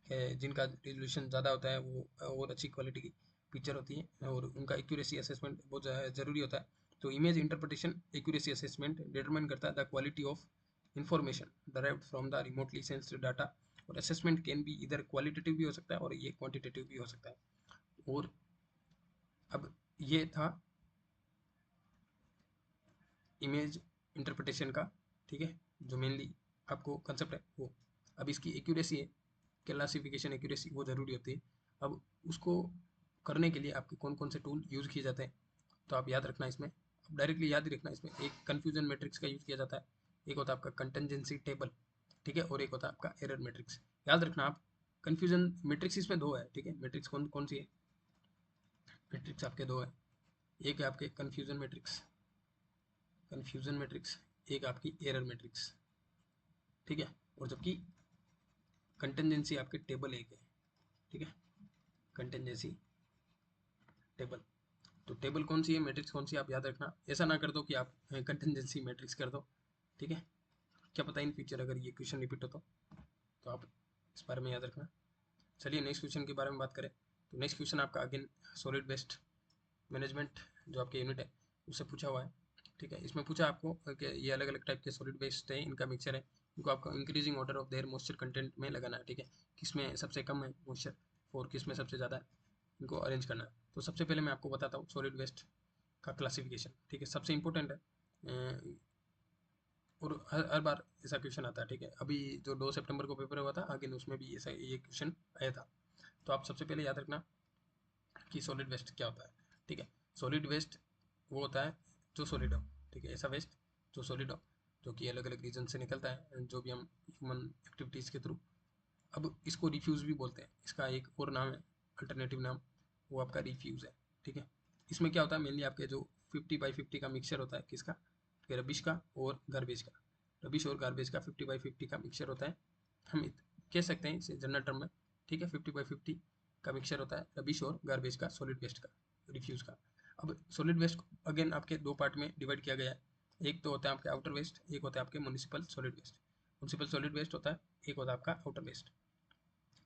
कि जिनका रिजोल्यूशन ज़्यादा होता है वो और अच्छी क्वालिटी की पिक्चर होती है, और उनका एक्यूरेसी असेसमेंट बहुत ज़रूरी होता है। तो image interpretation accuracy assessment determine करता है the quality of information derived from the remotely sensed data. और असेसमेंट कैन बी इधर क्वालिटेटिव भी हो सकता है और ये क्वांटिटेटिव भी हो सकता है। और अब ये था इमेज इंटरप्रिटेशन का, ठीक है, जो मेनली आपको कंसेप्ट है वो। अब इसकी एक्यूरेसी है, क्लासिफिकेशन एक्यूरेसी, वो ज़रूरी होती है। अब उसको करने के लिए आपके कौन कौन से टूल यूज़ किए जाते हैं, तो आप याद रखना इसमें, अब डायरेक्टली याद ही रखना इसमें। एक कन्फ्यूजन मैट्रिक्स का यूज़ किया जाता है, एक होता है आपका कंटेंजेंसी टेबल, ठीक है, और एक होता है आपका एरर मैट्रिक्स। याद रखना आप, कन्फ्यूजन मैट्रिक्स इसमें दो है, ठीक है। मैट्रिक्स कौन कौन सी है? मैट्रिक्स आपके दो है, एक है आपके कन्फ्यूजन मैट्रिक्स, एक आपकी एरर मैट्रिक्स, ठीक है। और जबकि कंटेंजेंसी आपके टेबल एक है, ठीक है, कंटेंजेंसी टेबल। तो टेबल कौन सी है, मैट्रिक्स कौन सी है, आप याद रखना। ऐसा ना कर दो कि आप कंटेंजेंसी मैट्रिक्स कर दो, ठीक है, क्या पता इन फ्यूचर अगर ये क्वेश्चन रिपीट हो तो आप इस बारे में याद रखना। चलिए नेक्स्ट क्वेश्चन के बारे में बात करें। तो नेक्स्ट क्वेश्चन आपका अगेन सॉलिड वेस्ट मैनेजमेंट जो आपके यूनिट है उससे पूछा हुआ है, ठीक है। इसमें पूछा आपको कि ये अलग अलग टाइप के सॉलिड वेस्ट है, इनका मिक्सचर है, इनको आपको increasing order of their moisture content में लगाना है, ठीक है। किसमें सबसे कम है मॉइस्चर और किसमें सबसे ज़्यादा है, इनको अरेंज करना है। तो सबसे पहले मैं आपको बताता हूँ सॉलिड वेस्ट का क्लासिफिकेशन, ठीक है, सबसे इंपॉर्टेंट है। और हर बार ऐसा क्वेश्चन आता है, ठीक है। अभी जो 2 सितंबर को पेपर हुआ था आगे उसमें भी ऐसा ये क्वेश्चन आया था। तो आप सबसे पहले याद रखना कि सॉलिड वेस्ट क्या होता है, ठीक है। सॉलिड वेस्ट वो होता है जो सॉलिड हो, ठीक है, ऐसा वेस्ट जो सॉलिड हो, जो कि अलग अलग रीजन से निकलता है, जो भी हम ह्यूमन एक्टिविटीज़ के थ्रू। अब इसको रिफ्यूज़ भी बोलते हैं, इसका एक और नाम है, अल्टरनेटिव नाम, वो आपका रिफ्यूज़ है, ठीक है। इसमें क्या होता है, मेनली आपके जो 50/50 का मिक्सचर होता है, किसका, रबिश का और गार्बेज का, रबिश और गार्बेज का 50/50 का मिक्सचर होता है। हम कह सकते हैं इसे जनरल टर्म में, ठीक है, 50/50 का मिक्सचर होता है रबिश और गार्बेज का, सॉलिड वेस्ट का, रिफ्यूज़ का। अब सॉलिड वेस्ट को अगेन आपके दो पार्ट में डिवाइड किया गया है, एक तो होता है आपके आउटर वेस्ट, एक होता है आपके municipal solid waste. Municipal solid waste होता है, एक होता है आपका आउटर वेस्ट।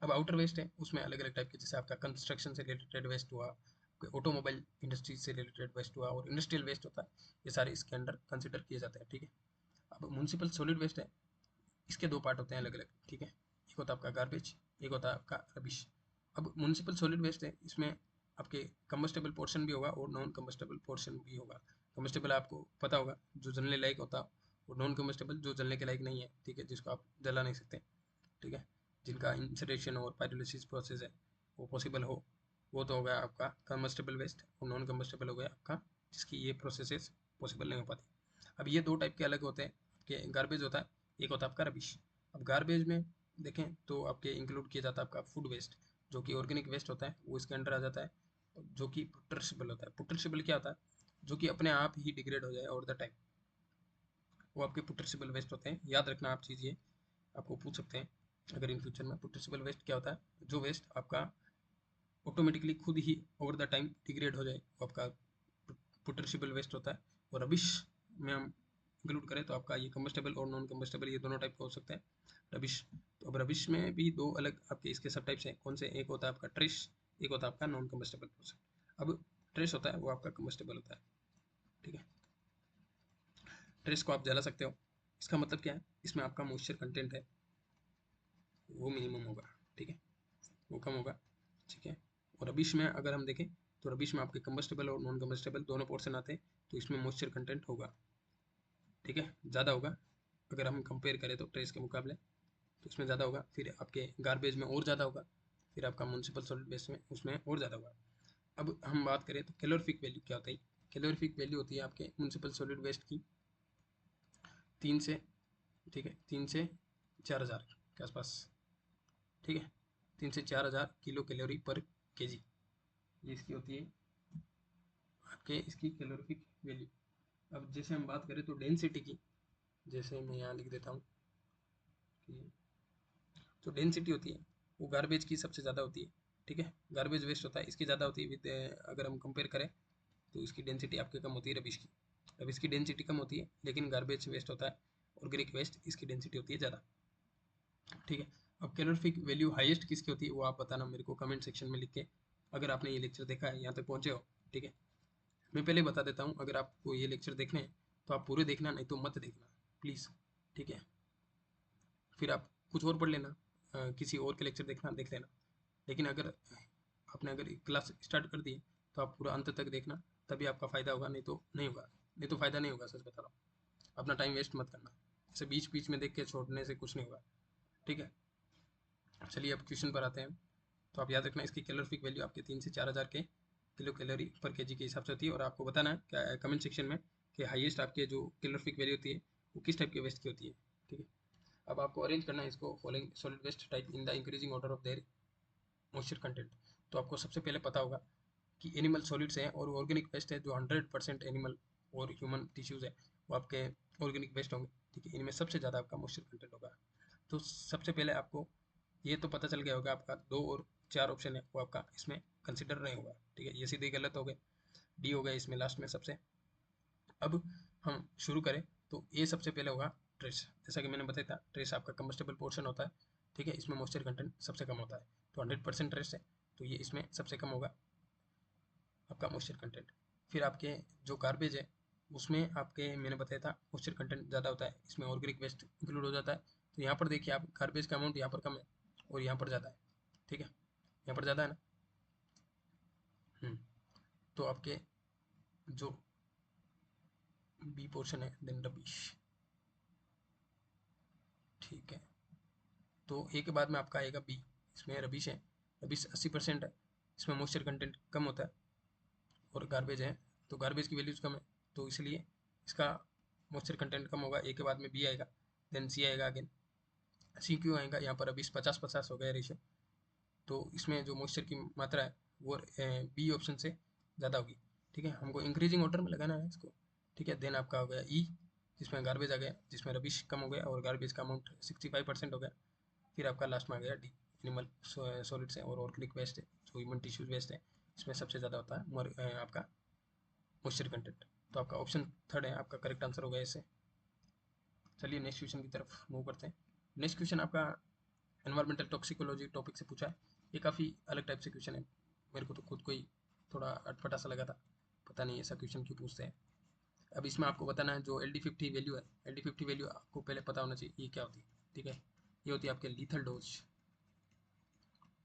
अब आउटर वेस्ट है, उसमें अलग अलग टाइप के, जैसे आपका कंस्ट्रक्शन से रिलेटेड वेस्ट हुआ, ऑटोमोबाइल इंडस्ट्री से रिलेटेड वेस्ट हुआ, और इंडस्ट्रियल वेस्ट होता है, ये सारे इसके अंडर कंसिडर किए जाते हैं, ठीक है। अब म्यूनसिपल सॉलिड वेस्ट है, इसके दो पार्ट होते हैं अलग अलग, ठीक है, एक होता है आपका गार्बेज, एक होता है आपका रबिश। अब म्यूनसिपल सॉलिड वेस्ट है, इसमें आपके कम्बस्टेबल पोर्शन भी होगा और नॉन कम्बस्टेबल पोर्शन भी होगा। कम्बस्टेबल आपको पता होगा जो जलने लायक होता है, और नॉन कम्बस्टेबल जो जलने के लायक नहीं है, ठीक है, जिसको आप जला नहीं सकते, ठीक है, जिनका इंसरेशन और पायरोलिसिस प्रोसेस है वो पॉसिबल हो, वो तो हो गया आपका कम्बस्टेबल वेस्ट, और नॉन कम्बस्टेबल हो गया आपका जिसकी ये प्रोसेसेस पॉसिबल नहीं हो पाती। अब ये दो टाइप के अलग होते हैं, आपके गार्बेज होता है, एक होता है आपका रबिश। अब गार्बेज में देखें तो आपके इंक्लूड किया जाता है आपका फूड वेस्ट, जो कि ऑर्गेनिक वेस्ट होता है, वो इसके अंडर आ जाता है, जो कि पुटरसिबल होता है। पुटरसिबल क्या होता है, जो कि अपने आप ही डिग्रेड हो जाए ओवर द टाइम, वो आपके पुटरसिबल वेस्ट होते हैं। याद रखना आप चीज़ ये, आपको पूछ सकते हैं अगर इन फ्यूचर में, पुटरसिबल वेस्ट क्या होता है, जो वेस्ट आपका ऑटोमेटिकली खुद ही ओवर द टाइम डिग्रेड हो जाए, वो आपका पुटरसिबल वेस्ट होता है। और रबिश में हम इंक्लूड करें तो आपका ये कम्बस्टेबल और नॉन कम्बस्टेबल, ये दोनों टाइप का हो सकता है रबिश। तो अब रबिश में भी दो अलग आपके इसके सब टाइप्स हैं, कौन से, एक होता है आपका ट्रेस, एक होता है आपका नॉन कम्बस्टेबल पोर्शन। अब ट्रेस होता है वो आपका कम्बस्टेबल होता है, ठीक है, ट्रेस को आप जला सकते हो। इसका मतलब क्या है, इसमें आपका मॉइस्चर कंटेंट है वो मिनिमम होगा, ठीक है, वो कम होगा, ठीक है। और रबिश में अगर हम देखें तो रबिश में आपके कम्बस्टेबल और नॉन कम्बस्टेबल दोनों पोर्शन आते हैं, तो इसमें मॉइस्चर कंटेंट होगा, ठीक है, ज़्यादा होगा अगर हम कंपेयर करें तो ट्रेस के मुकाबले, तो इसमें ज़्यादा होगा। फिर आपके गार्बेज में और ज़्यादा होगा, फिर आपका म्यूनसिपल सॉलिड वेस्ट में उसमें और ज़्यादा होगा। अब हम बात करें तो कैलोरीफिक वैल्यू क्या होता है, कैलोरीफिक वैल्यू होती है आपके म्यूनसिपल सॉलिड वेस्ट की 3 से, ठीक है, 3 से 4 हज़ार के आसपास, ठीक है, 3 से 4 हज़ार किलो कैलोरी पर केजी, ये इसकी होती है आपके इसकी कैलोरीफिक वैल्यू। अब जैसे हम बात करें तो डेंसिटी की, जैसे मैं यहाँ लिख देता हूँ कि जो डेंसिटी होती है वो गार्बेज की सबसे ज़्यादा होती है, ठीक है, गार्बेज वेस्ट होता है इसकी ज़्यादा होती है विद, अगर हम कंपेयर करें तो इसकी डेंसिटी आपके कम होती है रबिश की, रबिश की डेंसिटी कम होती है, लेकिन गार्बेज वेस्ट होता है ऑर्गेनिक वेस्ट, इसकी डेंसिटी होती है ज़्यादा, ठीक है। अब कैलोरीफिक वैल्यू हाईएस्ट किसकी होती है वो आप बताना मेरे को कमेंट सेक्शन में लिख के, अगर आपने ये लेक्चर देखा है, यहाँ तक पहुँचे हो, ठीक है। मैं पहले बता देता हूँ, अगर आपको ये लेक्चर देखने हैं तो आप पूरे देखना, नहीं तो मत देखना प्लीज़, ठीक है, फिर आप कुछ और पढ़ लेना, किसी और के लेक्चर देखना देख लेना, लेकिन अगर आपने अगर क्लास स्टार्ट कर दी तो आप पूरा अंत तक देखना, तभी आपका फ़ायदा होगा, नहीं तो नहीं होगा, नहीं तो फ़ायदा नहीं होगा, सच बता रहा हूँ। अपना टाइम वेस्ट मत करना, ऐसे बीच बीच में देख के छोड़ने से कुछ नहीं होगा, ठीक है। चलिए अब क्वेश्चन पर आते हैं। तो आप याद रखना इसकी कैलोरीफिक वैल्यू आपके 3 से 4 हज़ार के किलो कैलोरी पर केजी के हिसाब से होती है, और आपको बताना है क्या कमेंट सेक्शन में कि हाईएस्ट आपके जो कैलोरीफिक वैल्यू होती है वो किस टाइप के वेस्ट की होती है, ठीक है। अब आपको अरेंज करना है इसको following solid waste type in the increasing order of their moisture content. तो आपको सबसे पहले पता होगा कि एनिमल सॉलिड्स हैं और ऑर्गेनिक वेस्ट है, जो 100% एनिमल और ह्यूमन टिश्यूज़ है वो आपके ऑर्गेनिक वेस्ट होंगे, ठीक है, इनमें सबसे ज़्यादा आपका मॉइस्चर कंटेंट होगा। तो सबसे पहले आपको ये तो पता चल गया होगा, आपका 2 और 4 ऑप्शन है वो आपका इसमें कंसिडर नहीं होगा, ठीक है, ये सीधे गलत हो गए, डी हो गया इसमें लास्ट में सबसे। अब हम शुरू करें तो ये सबसे पहले होगा ट्रेस, जैसा कि मैंने बताया था ट्रेस आपका कम्बस्टेबल पोर्शन होता है, ठीक है, इसमें मॉइस्चर कंटेंट सबसे कम होता है, तो 100% ट्रेस है, तो ये इसमें सबसे कम होगा आपका मॉइस्चर कंटेंट। फिर आपके जो गार्बेज है उसमें आपके मैंने बताया था मॉइस्चर कंटेंट ज़्यादा होता है, इसमें ऑर्गेनिक वेस्ट इंक्लूड हो जाता है, तो यहाँ पर देखिए आप गार्बेज का अमाउंट यहाँ पर कम है और यहाँ पर ज़्यादा है, ठीक है, यहाँ पर ज़्यादा है ना। तो आपके जो बी पोर्शन है देन रबिश, ठीक है, तो ए के बाद में आपका आएगा बी, इसमें रबिश है, रबिश 80% है, इसमें मॉइस्चर कंटेंट कम होता है, और गार्बेज है, तो गार्बेज की वैल्यूज कम है, तो इसलिए इसका मॉइस्चर कंटेंट कम होगा। ए के बाद में बी आएगा, देन सी आएगा, अगेन सी क्यों आएगा, यहाँ पर अभी 50-50 हो गया रेशियो, तो इसमें जो मॉइस्चर की मात्रा है वो बी ऑप्शन से ज़्यादा होगी। ठीक है, हमको इंक्रीजिंग ऑर्डर में लगाना है इसको। ठीक है, देन आपका हो गया ई, जिसमें गार्बेज आ गया, जिसमें रबिश कम हो गया और गार्बेज का अमाउंट 65% हो गया। फिर आपका लास्ट में आ गया डी, एनिमल सॉलिड्स है और ऑर्गेनिक वेस्ट है, जो ह्यूमन टिश्यूज वेस्ट है, इसमें सबसे ज़्यादा होता है आपका मॉइस्चर कंटेंट। तो आपका ऑप्शन थर्ड है, आपका करेक्ट आंसर होगा इससे। चलिए नेक्स्ट क्वेश्चन की तरफ मूव करते हैं। नेक्स्ट क्वेश्चन आपका एनवायरमेंटल टॉक्सिकोलॉजी टॉपिक से पूछा है। ये काफ़ी अलग टाइप से क्वेश्चन है, मेरे को तो खुद को ही थोड़ा अटपटा सा लगा था, पता नहीं ऐसा क्वेश्चन क्यों पूछते हैं। अब इसमें आपको बताना है जो LD50 वैल्यू है, LD50 वैल्यू आपको पहले पता होना चाहिए ये क्या होती है। ठीक है, ये होती है आपके लीथल डोज।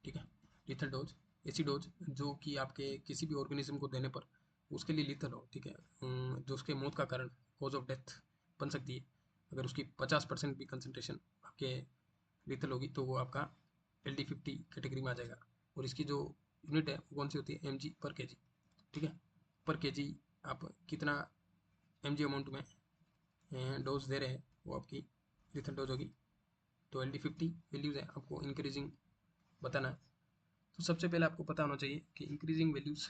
ठीक है, लीथल डोज ऐसी डोज जो कि आपके किसी भी ऑर्गेनिज्म को देने पर उसके लिए लीथल हो। ठीक है, जो उसके मौत का कारण, कॉज ऑफ डेथ बन सकती है। अगर उसकी 50% भी कंसनट्रेशन आपके लीथल होगी तो वो आपका LD50 कैटेगरी में आ जाएगा। और इसकी जो यूनिट है वो कौन सी होती है, mg/kg। ठीक है, पर kg आप कितना mg अमाउंट में डोज दे रहे हैं वो आपकी लीथल डोज होगी। तो LD50 वैल्यूज़ है, आपको इंक्रीजिंग बताना है। तो सबसे पहले आपको पता होना चाहिए कि इंक्रीजिंग वैल्यूज़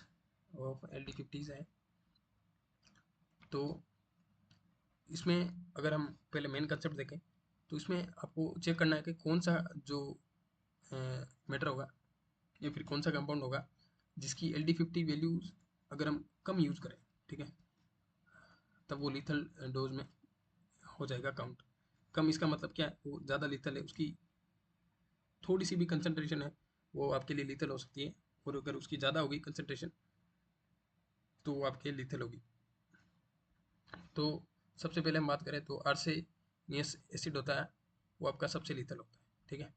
ऑफ LD50 है। तो इसमें अगर हम पहले मेन कंसेप्ट देखें तो इसमें आपको चेक करना है कि कौन सा जो मैटर होगा या फिर कौन सा कंपाउंड होगा जिसकी LD50 वैल्यूज अगर हम कम यूज़ करें, ठीक है, तब वो लीथल डोज में हो जाएगा काउंट। कम इसका मतलब क्या है, वो ज़्यादा लीथल है, उसकी थोड़ी सी भी कंसनट्रेशन है वो आपके लिए लीथल हो सकती है, और अगर उसकी ज़्यादा होगी कंसनट्रेशन तो वो आपके लीथल होगी। तो सबसे पहले हम बात करें तो आर्सेनियस एसिड होता है, वो आपका सबसे लीथल होता है। ठीक है,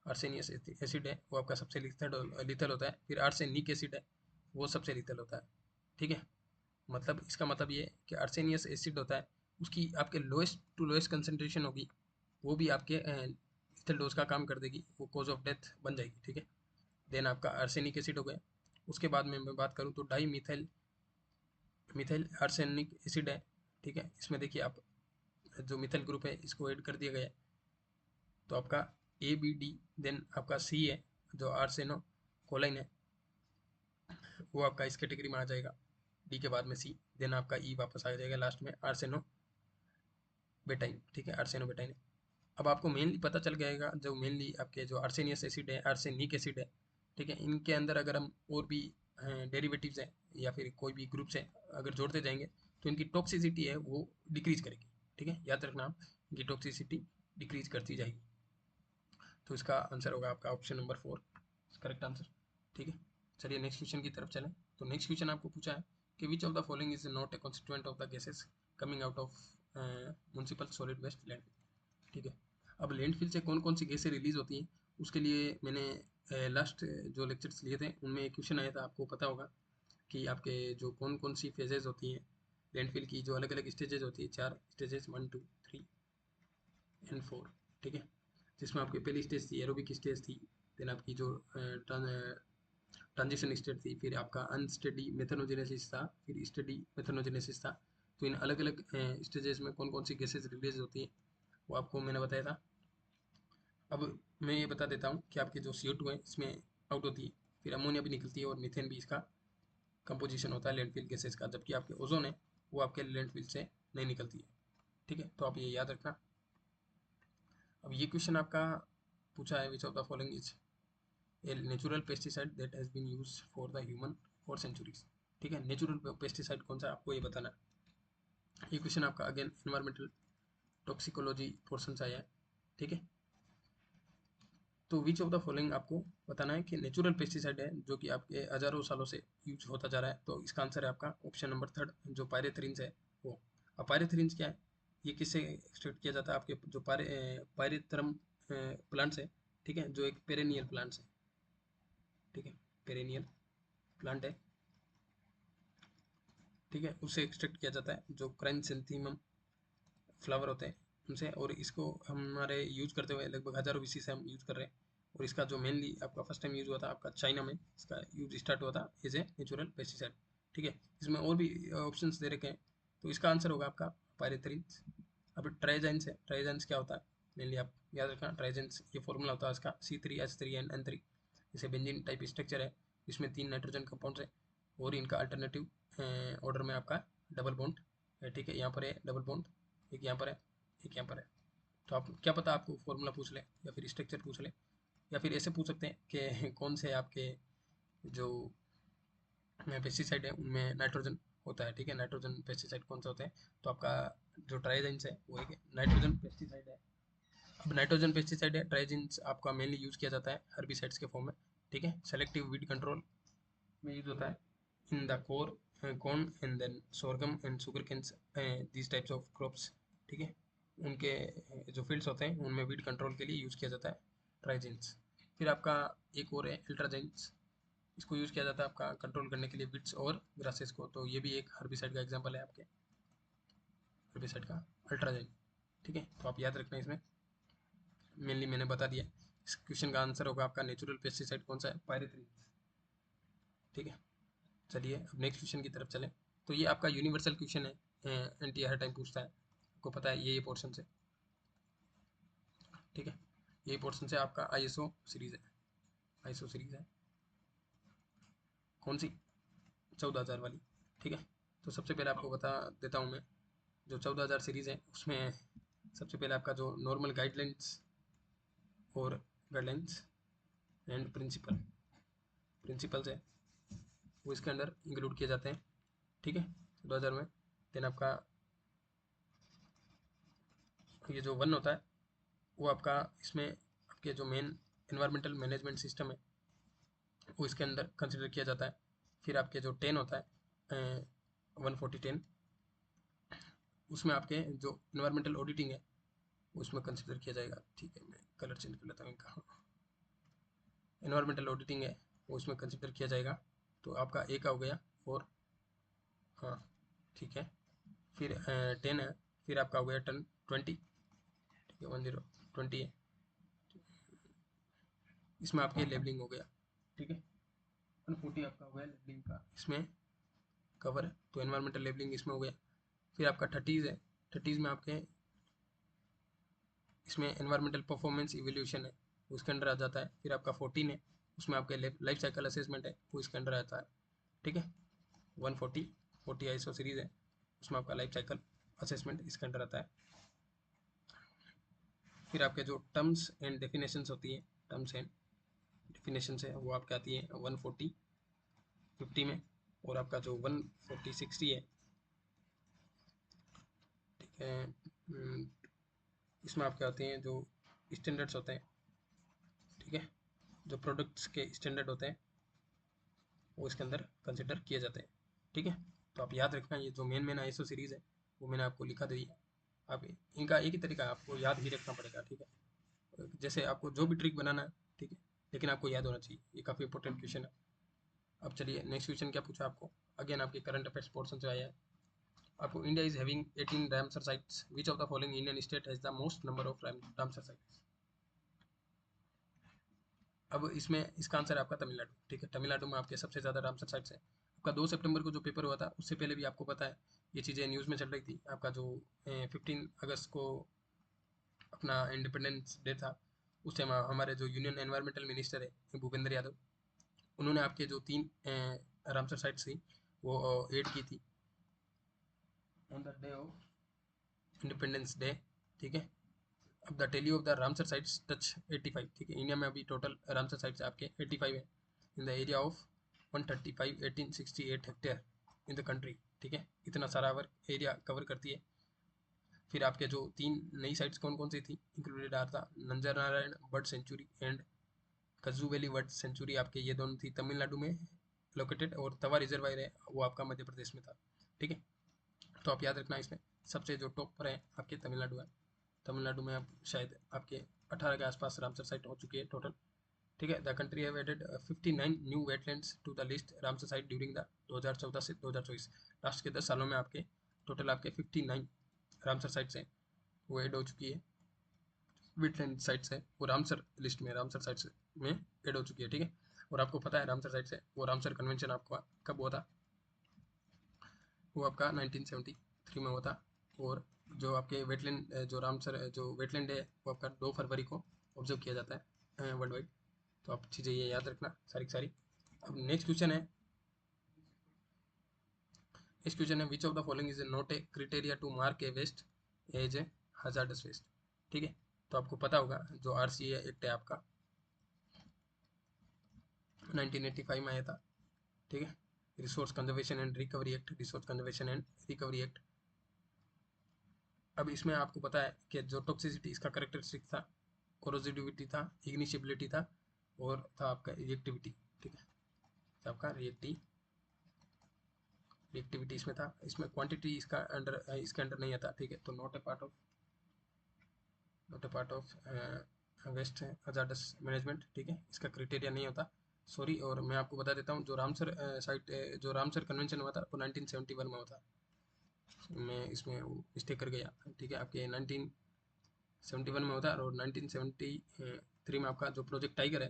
आर्सेनियस एसिड है वो आपका सबसे लीथल होता है। फिर आर्सेनिक एसिड है वो सबसे लीथल होता है। ठीक है, मतलब इसका मतलब ये है कि आर्सेनियस एसिड होता है, उसकी आपके लोएस्ट टू लोएस्ट कंसनट्रेशन होगी, वो भी आपके लीथल डोज का काम कर देगी, वो कॉज ऑफ डेथ बन जाएगी। ठीक है, देन आपका आर्सेनिक एसिड हो गया। उसके बाद में मैं बात करूँ तो डाई मिथाइल आर्सेनिक एसिड है। ठीक है, इसमें देखिए आप जो मिथाइल ग्रुप है इसको ऐड कर दिया गया है, तो आपका ABD, देन आपका C है जो आर्सेनो कोलाइन है, वो आपका इस कैटेगरी में आ जाएगा, D के बाद में C, देन आपका E वापस आ जाएगा लास्ट में आर्सेनो बेटाइन। ठीक है, आर्सेनो बेटाइन है। अब आपको मेनली पता चल जाएगा जो मेनली आपके जो आर्सेनियस एसिड है, आर्सेनिक एसिड है, ठीक है, इनके अंदर अगर हम और भी डेरिवेटिव्स हैं या फिर कोई भी ग्रुप्स हैं अगर जोड़ते जाएंगे तो इनकी टॉक्सिसिटी है वो डिक्रीज करेगी। ठीक है, याद रखना आप, इनकी टॉक्सिसिटी डिक्रीज करती जाएगी। तो इसका आंसर होगा आपका ऑप्शन नंबर 4, करेक्ट आंसर। ठीक है, चलिए नेक्स्ट क्वेश्चन की तरफ चलें। तो नेक्स्ट क्वेश्चन आपको पूछा है कि which of the following is not a constituent of the gases coming out of municipal solid waste landfill. ठीक है, अब लैंडफिल से कौन कौन सी गैसें रिलीज होती हैं उसके लिए मैंने लास्ट जो लेक्चर्स लिए थे उनमें एक क्वेश्चन आया था, आपको पता होगा कि आपके जो कौन कौन सी फेजेज होती हैं लैंडफिल की, जो अलग अलग स्टेजेज होती है, 4 स्टेजेस, 1 2 3 एंड 4। ठीक है, जिसमें आपकी पहली स्टेज थी एरोबिक स्टेज थी, देन आपकी जो ट्रांजिशन स्टेट थी, फिर आपका अनस्टेडी मेथनोजेनेसिस था, फिर स्टेडी मेथनोजेनेसिस था। तो इन अलग अलग स्टेजेस में कौन कौन सी गैसेज रिलीज होती हैं वो आपको मैंने बताया था। अब मैं ये बता देता हूँ कि आपके जो CO2 है इसमें आउट होती है, फिर अमोनिया भी निकलती है और मीथेन भी इसका कंपोजिशन होता है लैंडफिल गैसेज का, जबकि आपके ओजोन है वो आपके लैंडफिल से नहीं निकलती है। ठीक है, तो आप ये याद रखना। अब ये क्वेश्चन आपका पूछा है which of the following is a natural pesticide that has been used for the human for centuries. ठीक है, नेचुरल पेस्टिसाइड कौन सा आपको ये बताना है। ये क्वेश्चन आपका अगेन एनवायरमेंटल टॉक्सिकोलॉजी पोर्सन से आया है। ठीक है, तो विच ऑफ द फॉलोइंग आपको बताना है कि नेचुरल पेस्टिसाइड है जो कि आपके हजारों सालों से यूज होता जा रहा है। तो इसका आंसर है आपका ऑप्शन नंबर 3 जो पायरेथ्रिन्स है वो। अब पायरेथ्रिन्स क्या है, ये किससे एक्सट्रैक्ट किया जाता है, आपके जो पायरेथ्रम प्लांट्स है, ठीक है, जो एक पेरेनियल प्लांट्स है। ठीक है, पेरेनियल प्लांट है, ठीक है, उससे एक्सट्रैक्ट किया जाता है, जो क्राइसैंथेमम फ्लावर होते हैं उनसे। और इसको हमारे यूज करते हुए लगभग हजारों BC से हम यूज कर रहे हैं। और इसका जो मेनली आपका फर्स्ट टाइम यूज हुआ था आपका चाइना में, इसका यूज स्टार्ट हुआ था एज ए नेचुरल पेस्टिसाइड। ठीक है। इसमें और भी ऑप्शंस दे रखे हैं, तो इसका आंसर होगा आपका पायरेथ्रिन्स। अब ट्राइजेंस है, ट्राइजेंस क्या होता है मेनली आप याद रखना, ट्राइजेंस ये फॉर्मूला होता है इसका C3H3 एंड N3। जैसे बेंजीन टाइप स्ट्रक्चर है, इसमें 3 नाइट्रोजन कंपाउंड्स है और इनका अल्टरनेटिव ऑर्डर में आपका डबल बॉन्ड है, ठीक है। यहाँ पर है डबल बॉन्ड, एक यहाँ पर है, एक यहाँ पर है। तो आप क्या पता आपको फॉर्मूला पूछ ले या फिर स्ट्रक्चर पूछ ले, या फिर ऐसे पूछ सकते हैं कि कौन से आपके जो पेस्टिसाइड है उनमें नाइट्रोजन होता है, ठीक है। नाइट्रोजन पेस्टिसाइड कौन सा होता है, तो आपका जो ट्राइजेंस है वो एक नाइट्रोजन पेस्टिसाइड है। अब नाइट्रोजन पेस्टिसाइड है, ट्राइजेंस आपका मेनली यूज किया जाता है हर्बिसाइड्स के फॉर्म में, ठीक है। सेलेक्टिव वीड कंट्रोल में यूज होता है in the core corn and then sorghum and sugar canes, these types of crops, ठीक है। उनके जो फील्ड्स होते हैं उनमें वीड कंट्रोल के लिए यूज किया जाता है ट्राइजेंस। फिर आपका एक और है अल्ट्राजेंस, इसको यूज किया जाता है आपका कंट्रोल करने के लिए वीड्स और ग्रासेस को, तो ये भी एक हर्बिसाइड का एग्जांपल है आपके हर्बिसाइड का अल्ट्राजेन, ठीक है। तो आप याद रखना, इसमें मेनली मैंने बता दिया। इस क्वेश्चन का आंसर होगा आपका नेचुरल पेस्टिसाइड कौन सा है, पायरेथ्रिन, ठीक है। चलिए अब नेक्स्ट क्वेश्चन की तरफ चलें। तो ये आपका यूनिवर्सल क्वेश्चन है, एनटीए हर टाइम पूछता है, आपको पता है ये पोर्शन से, ठीक है। ये पोर्शन से आपका आईएसओ सीरीज है, आईएसओ सीरीज है कौन सी, 14,000 वाली, ठीक है। तो सबसे पहले आपको बता देता हूँ मैं, जो 14,000 सीरीज है उसमें सबसे पहले आपका जो नॉर्मल गाइडलाइंस और गाइडलाइंस एंड प्रिंसिपल्स है वो इसके अंदर इंक्लूड किए जाते हैं, ठीक है, 2000 में। देन आपका ये जो 1 होता है वो आपका इसमें आपके जो मेन एनवायरमेंटल मैनेजमेंट सिस्टम है वो इसके अंदर कंसिडर किया जाता है। फिर आपके जो 10 होता है 140-10, उसमें आपके जो इन्वायरमेंटल ऑडिटिंग है उसमें कंसिडर किया जाएगा, ठीक है। मैं कलर चेंज कर लेता हूँ इनका, इन्वायरमेंटल ऑडिटिंग है वो उसमें कंसिडर किया जाएगा। तो आपका ए का हो गया, और हाँ ठीक है। फिर 10 है, फिर आपका हो गया 20, ठीक है, 10-20 है, इसमें आपके लेबलिंग हो गया, ठीक है। 140 आपका हो गया लेबलिंग का इसमें कवर, तो एनवायरमेंटल लेबलिंग इसमें हो गया। फिर आपका 30 है, 30 में आपके इसमें एनवायरमेंटल परफॉर्मेंस इवोल्यूशन है उसके अंडर आ जाता है। फिर आपका 14 है, उसमें आपके लाइफ साइकिल असेसमेंट है वो इसके अंडर आता है, ठीक है। 140 आईएसओ सीरीज है, उसमें आपका लाइफ साइकिल असेसमेंट इसके अंडर आता है। फिर आपके जो टर्म्स एंड डेफिनेशंस होती है, टर्म्स एंड डेफिनेशंस है वो आपके आती है 140-50 में, और आपका जो 140-60 है, ठीक है, इसमें आपके आते हैं जो स्टैंडर्ड्स होते हैं, ठीक है। जो प्रोडक्ट्स के स्टैंडर्ड होते हैं वो इसके अंदर कंसिडर किए जाते हैं, ठीक है। तो आप याद रखना, ये जो मेन आईएसओ सीरीज़ है वो मैंने आपको लिखा दी है। आप इनका एक ही तरीका है, आपको याद ही रखना पड़ेगा, ठीक है। जैसे आपको जो भी ट्रिक बनाना है, ठीक है, लेकिन आपको याद होना चाहिए, ये काफ़ी इंपॉर्टेंट क्वेश्चन है। अब चलिए नेक्स्ट क्वेश्चन क्या पूछा आपको, अगेन आपके करंट अफेयर्स पोर्शन से आया है। आपको India is having 18 Ramsar sites, which of the following Indian state has the most number of Ramsar sites. अब इसमें इसका आंसर है आपका तमिलनाडु, ठीक है। तमिलनाडु में आपके सबसे ज़्यादा रामसर साइट्स है। आपका 2 सितंबर को जो पेपर हुआ था उससे पहले भी आपको पता है ये चीज़ें न्यूज़ में चल रही थी। आपका जो 15 अगस्त को अपना इंडिपेंडेंस डे था, उस टाइम हमारे जो यूनियन एनवायरमेंटल मिनिस्टर है भूपेंद्र यादव, उन्होंने आपके जो 3 रामसर साइट्स थी वो ऐड की थी on the day of independence day, ठीक है। अब the tally of the Ramsar sites touch 85, ठीक है। इंडिया में अभी टोटल रामसर साइट्स आपके 85 है in the area of 135,1868 hectare in the country, ठीक है। इतना सारा एरिया कवर करती है। फिर आपके जो 3 नई साइट्स कौन कौन सी थी इंक्लूडेड आर था, Nanjar Narayan bird sanctuary and Kazhuveli bird sanctuary, आपके ये दोनों थी तमिलनाडु में लोकेटेड, और तवा रिजर्वायर है वो आपका मध्य प्रदेश में था, ठीक है। तो आप याद रखना, इसमें सबसे जो टॉप पर है आपके तमिलनाडु है। तमिलनाडु में अब शायद आपके 18 के आसपास रामसर साइट हो चुकी है टोटल, ठीक है। The country have added 59 new wetlands to the list Ramsar site during the 2014 से 2024, लास्ट के 10 सालों में आपके टोटल आपके 59 रामसर साइट्स हैं वो ऐड हो चुकी है, वेटलैंड साइट्स है वो रामसर लिस्ट में, रामसर साइट्स में ऐड हो चुकी है, ठीक है। और आपको पता है रामसर साइट्स है वो रामसर कन्वेंशन आपको कब हुआ था, वो आपका 1973 में हुआ था। और जो आपके वेटलैंड जो रामसर जो वेटलैंड है वो आपका 2 फरवरी को ऑब्जर्व किया जाता है वर्ल्ड वाइड। तो आप चीज़ें ये याद रखना सारी की सारी। अब नेक्स्ट क्वेश्चन है, इस क्वेश्चन है which of the following is not a criteria to mark a waste as a hazardous waste. ठीक है, तो आपको पता होगा जो आरसीए एक्ट है आपका 1985 में आया था। ठीक है, resource Conservation and Recovery act, resource Conservation and Recovery act. अब इसमें आपको पता है कि जो टॉक्सिसिटी इसका करेक्टरिस्टिक था, कोरोजिविटी था, इग्निशिबिलिटी था और था आपका रिएक्टिविटी। ठीक है, तो आपका रिएक्टिविटी इसमें था। इसमें क्वांटिटी इसके अंडर नहीं आता। ठीक है, तो not a part of waste hazardous management. ठीक है, इसका क्राइटेरिया नहीं होता, सॉरी। और मैं आपको बता देता हूँ जो रामसर साइट जो रामसर कन्वेंशन हुआ था वो 1971 में हुआ था। मैं इसमें मिस्टेक कर गया। ठीक है, आपके 1971 में होता है और 1973 में आपका जो प्रोजेक्ट टाइगर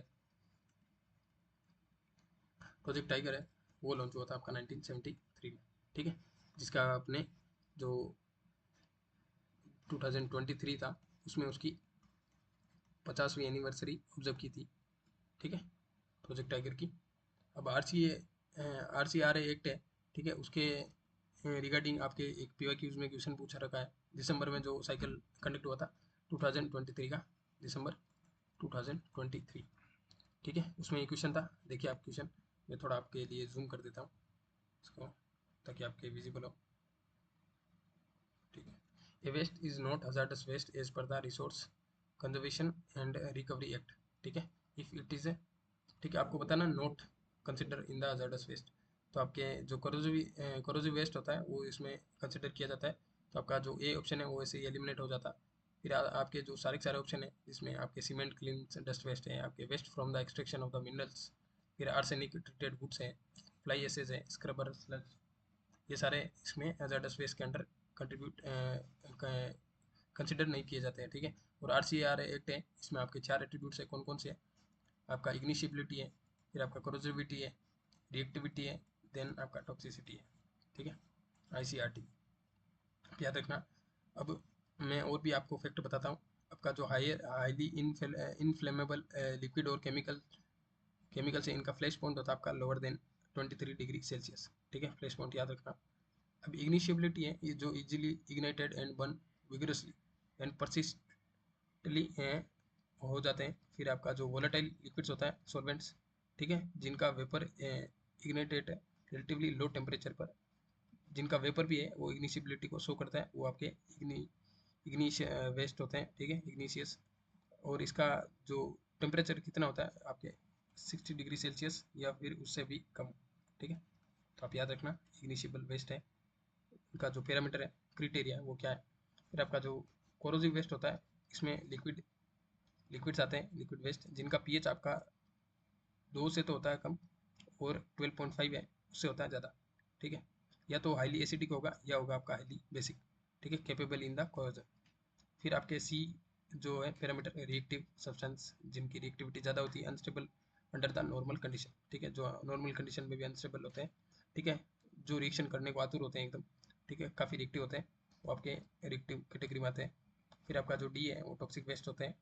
है वो लॉन्च हुआ था आपका 1973 में। ठीक है, जिसका आपने जो 2023 था उसमें उसकी 50वीं एनिवर्सरी ऑब्जर्व की थी। ठीक है, प्रोजेक्ट टाइगर की। अब R C R A act है। ठीक है, उसके रिगार्डिंग आपके एक पीवाईक्यूज में क्वेश्चन पूछा रखा है। दिसंबर में जो साइकिल कंडक्ट हुआ था 2023 का, दिसंबर 2023। ठीक है, उसमें ये क्वेश्चन था। देखिए आप क्वेश्चन, मैं थोड़ा आपके लिए जूम कर देता हूँ इसको ताकि आपके विजिबल हो। ठीक है, a waste is not hazardous waste as per the Resource Conservation and Recovery Act. ठीक है, इफ इट इज ए, ठीक है, आपको बताना not consider in the hazardous waste. तो आपके जो कोरोजिव वेस्ट होता है वो इसमें कंसिडर किया जाता है। तो आपका जो ए ऑप्शन है वो ऐसे ही एलिमिनेट हो जाता। फिर आपके जो सारे ऑप्शन है जिसमें आपके सीमेंट क्लीन डस्ट वेस्ट है, आपके waste from the extraction of the minerals, फिर आर्सेनिक ट्रीटेड वुड्स हैं, फ्लाई एसेज है, स्क्रबर स्लज, ये सारे इसमें हजार्डस वेस्ट के अंडर कंट्रीब्यूट कंसिडर नहीं किए जाते हैं। ठीक है, और आर सी आर एक्ट है, इसमें आपके 4 एट्रीब्यूट्स है। कौन कौन से है? आपका इग्निशिबिलिटी है, फिर आपका कोरोजिविटी है, रिएक्टिविटी है, देन आपका टॉक्सिसिटी है। ठीक है, आईसीआरटी याद रखना। अब मैं और भी आपको फैक्ट बताता हूँ। आपका जो हाईली इनफ्लेमेबल लिक्विड और केमिकल से इनका फ्लैश पॉइंट होता है आपका लोअर देन 23 डिग्री सेल्सियस। ठीक है, फ्लैश पॉइंट याद रखना। अब इग्निशिबिलिटी है, ये जो easily ignited and burn vigorously and persistently हो जाते हैं। फिर आपका जो वोलेटाइल लिक्विड्स होता है सॉल्वेंट्स, ठीक है, जिनका वेपर इग्नाइटेड है रिलेटिवली लो टेम्परेचर पर, जिनका वेपर भी है वो इग्निशिबिलिटी को शो करता है, वो आपके इग्निश वेस्ट होते हैं। ठीक है, इग्निशियस। और इसका जो टेम्परेचर कितना होता है आपके 60 डिग्री सेल्सियस या फिर उससे भी कम। ठीक है, तो आप याद रखना इग्निशिबल वेस्ट है, उनका जो पैरामीटर है, क्राइटेरिया वो क्या है। फिर आपका जो कोरोजिव वेस्ट होता है, इसमें लिक्विड्स आते हैं, लिक्विड वेस्ट जिनका पीएच आपका 2 से तो होता है कम और 12.5 है उससे होता है ज़्यादा। ठीक है, या तो हाईली एसिडिक होगा या होगा आपका हाईली बेसिक। ठीक है, कैपेबल इन द कोरोजन। फिर आपके सी जो है पैरामीटर रिएक्टिव सब्सटेंस, जिनकी रिएक्टिविटी ज़्यादा होती है, unstable under the normal condition. ठीक है, जो नॉर्मल कंडीशन में भी अनस्टेबल होते हैं। ठीक है, जो रिएक्शन करने को आतुर होते हैं एकदम। ठीक है, काफ़ी रिएक्टिव होते हैं, वो आपके रिएक्टिव कैटेगरी में आते हैं। फिर आपका जो डी है वो टॉक्सिक वेस्ट होते हैं,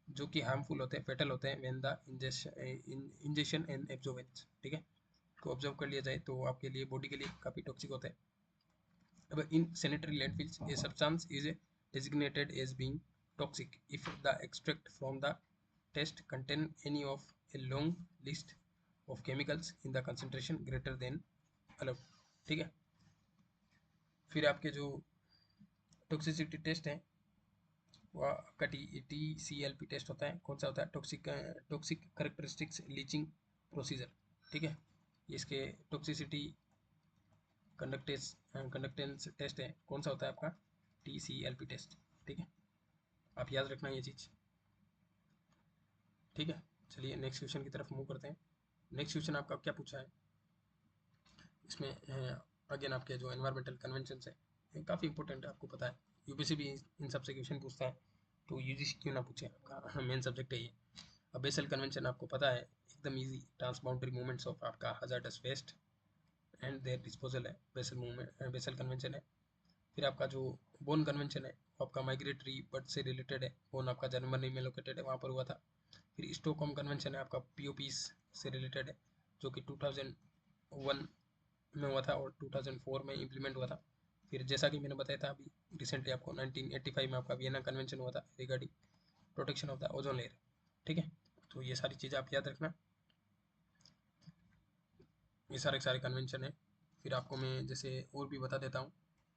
जो कि हार्मफुल होते हैं, फेटल होते हैं when the injection and absorbance. ठीक है, को ऑब्जर्व कर लिया जाए तो आपके लिए बॉडी के लिए काफ़ी टॉक्सिक होते हैं। अब in sanitary landfills a substance is designated as being toxic if the extract from the test contain any of a long list of chemicals in the concentration greater than allowed। ठीक है, फिर आपके जो toxicity test है वो आपका TCLP test होता है। कौन सा होता है? Toxic characteristics leaching procedure. ठीक है, इसके टॉक्सिसिटी कंडक्टेंस टेस्ट है। कौन सा होता है आपका? TCLP test. ठीक है, आप याद रखना ये चीज़। ठीक है, चलिए नेक्स्ट क्वेश्चन की तरफ मूव करते हैं। नेक्स्ट क्वेश्चन आपका क्या पूछा है इसमें? अगेन आपके जो एनवायरमेंटल कन्वेंशन है काफ़ी इंपॉर्टेंट है, आपको पता है यूपीएससी भी इन सब से क्वेश्चन पूछता है, तो यूजीसी क्यों ना पूछे, आपका मेन सब्जेक्ट है ये। अब बेसल कन्वेंशन आपको पता है एकदम इजी, ट्रांसबाउंडरी मूवमेंट्स ऑफ आपका hazardous waste and their disposal है, बेसल मूवमेंट, बेसल कन्वेंशन है। फिर आपका जो बोन कन्वेंशन है वो आपका माइग्रेटरी बर्ड से रिलेटेड है, बोन आपका जर्मनी में लोकेटेड है, वहाँ पर हुआ था। फिर स्टॉकहोम कन्वेंशन है आपका पीओपीस से रिलेटेड है, जो कि 2001 में हुआ था और 2004 में इम्प्लीमेंट हुआ था। फिर जैसा कि मैंने बताया था अभी रिसेंटली आपको 1985 में आपका वियना कन्वेंशन हुआ था regarding protection of the ozone layer. ठीक है, तो ये सारी चीज़ें आप याद रखना, ये सारे कन्वेंशन है। फिर आपको मैं जैसे और भी बता देता हूँ,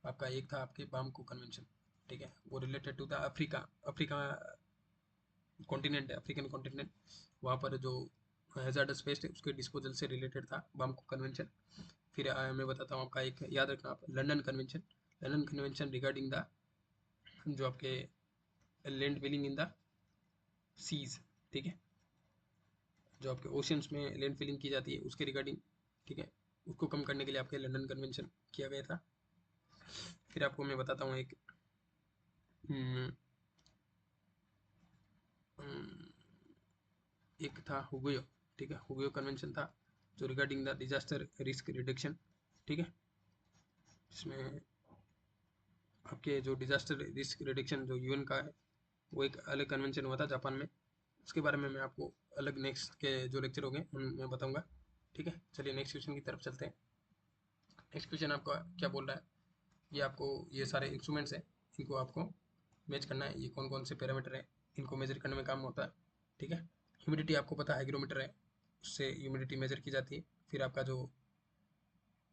आपका एक था आपके बामको कन्वेंशन, ठीक है, वो related to the Africa, Africa continent है, अफ्रीकन कॉन्टिनेंट, वहाँ पर जो हैजार्डस वेस्ट है उसके डिस्पोजल से रिलेटेड था बामको कन्वेंशन। फिर मैं बताता हूँ आपका एक याद रखना आप, London convention, London convention regarding the जो आपके land filling in the seas, ठीक है, जो आपके ओशियंस में लैंड फिलिंग की जाती है उसके रिगार्डिंग, ठीक है, उसको कम करने के लिए आपके लंदन कन्वेंशन किया गया था। फिर आपको मैं बताता हूँ एक हम्म, हम्म, एक था हुगुयो, ठीक है, हुगुयो कन्वेंशन था जो regarding the disaster risk reduction, ठीक है, इसमें आपके जो डिजास्टर रिस्क रिडक्शन जो यूएन का है वो एक अलग कन्वेंशन हुआ था जापान में, उसके बारे में मैं आपको अलग नेक्स्ट के जो लेक्चर होंगे उनमें बताऊंगा। ठीक है, चलिए नेक्स्ट क्वेश्चन की तरफ चलते हैं। नेक्स्ट क्वेश्चन आपका क्या बोल रहा है, ये आपको ये सारे इंस्ट्रूमेंट्स हैं, इनको आपको मैच करना है, ये कौन कौन से पैरामीटर हैं, इनको मेजर करने में काम होता है। ठीक है, ह्यूमिडिटी आपको पता है हाइग्रोमीटर है, उससे ह्यूमिडिटी मेजर की जाती है। फिर आपका जो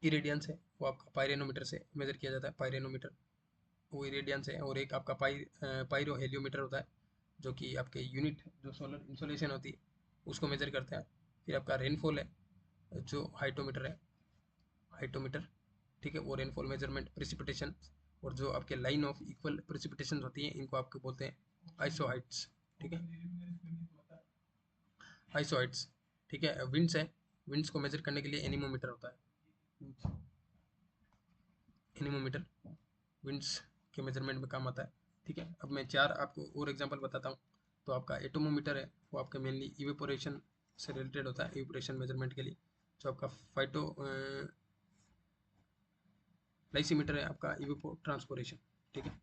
इरेडियंस है वो आपका पायरेनोमीटर से मेजर किया जाता है, पायरेनोमीटर वो इरेडियंस है। और एक आपका पायरो हेलियोमीटर होता है, जो कि आपके यूनिट जो सोलर इंसोलेशन होती है उसको मेजर करता है। फिर आपका रेनफॉल है जो हाइटोमीटर है, हाइटोमीटर, ठीक है, वो रेनफॉल मेजरमेंट, प्रेसिपिटेशन, और जो आपके लाइन ऑफ इक्वल प्रेसिपिटेशन होती है इनको आपको बोलते हैं आइसो हाइट्स, ठीक है, आइसो हाइट्स। ठीक है, विंड्स है, विंड्स को मेजर करने के लिए एनीमोमीटर होता है, एनीमोमीटर विंड्स के मेजरमेंट में काम आता है। ठीक है, अब मैं चार आपको और एग्जांपल बताता हूँ। तो आपका एटोमोमीटर है वो आपका मेनली इवेपोरेशन से रिलेटेड होता है, इवेपोरेशन मेजरमेंट के लिए। जो आपका फाइटो लाइसीमीटर है आपका इवेपो ट्रांसपोरेशन, ठीक है,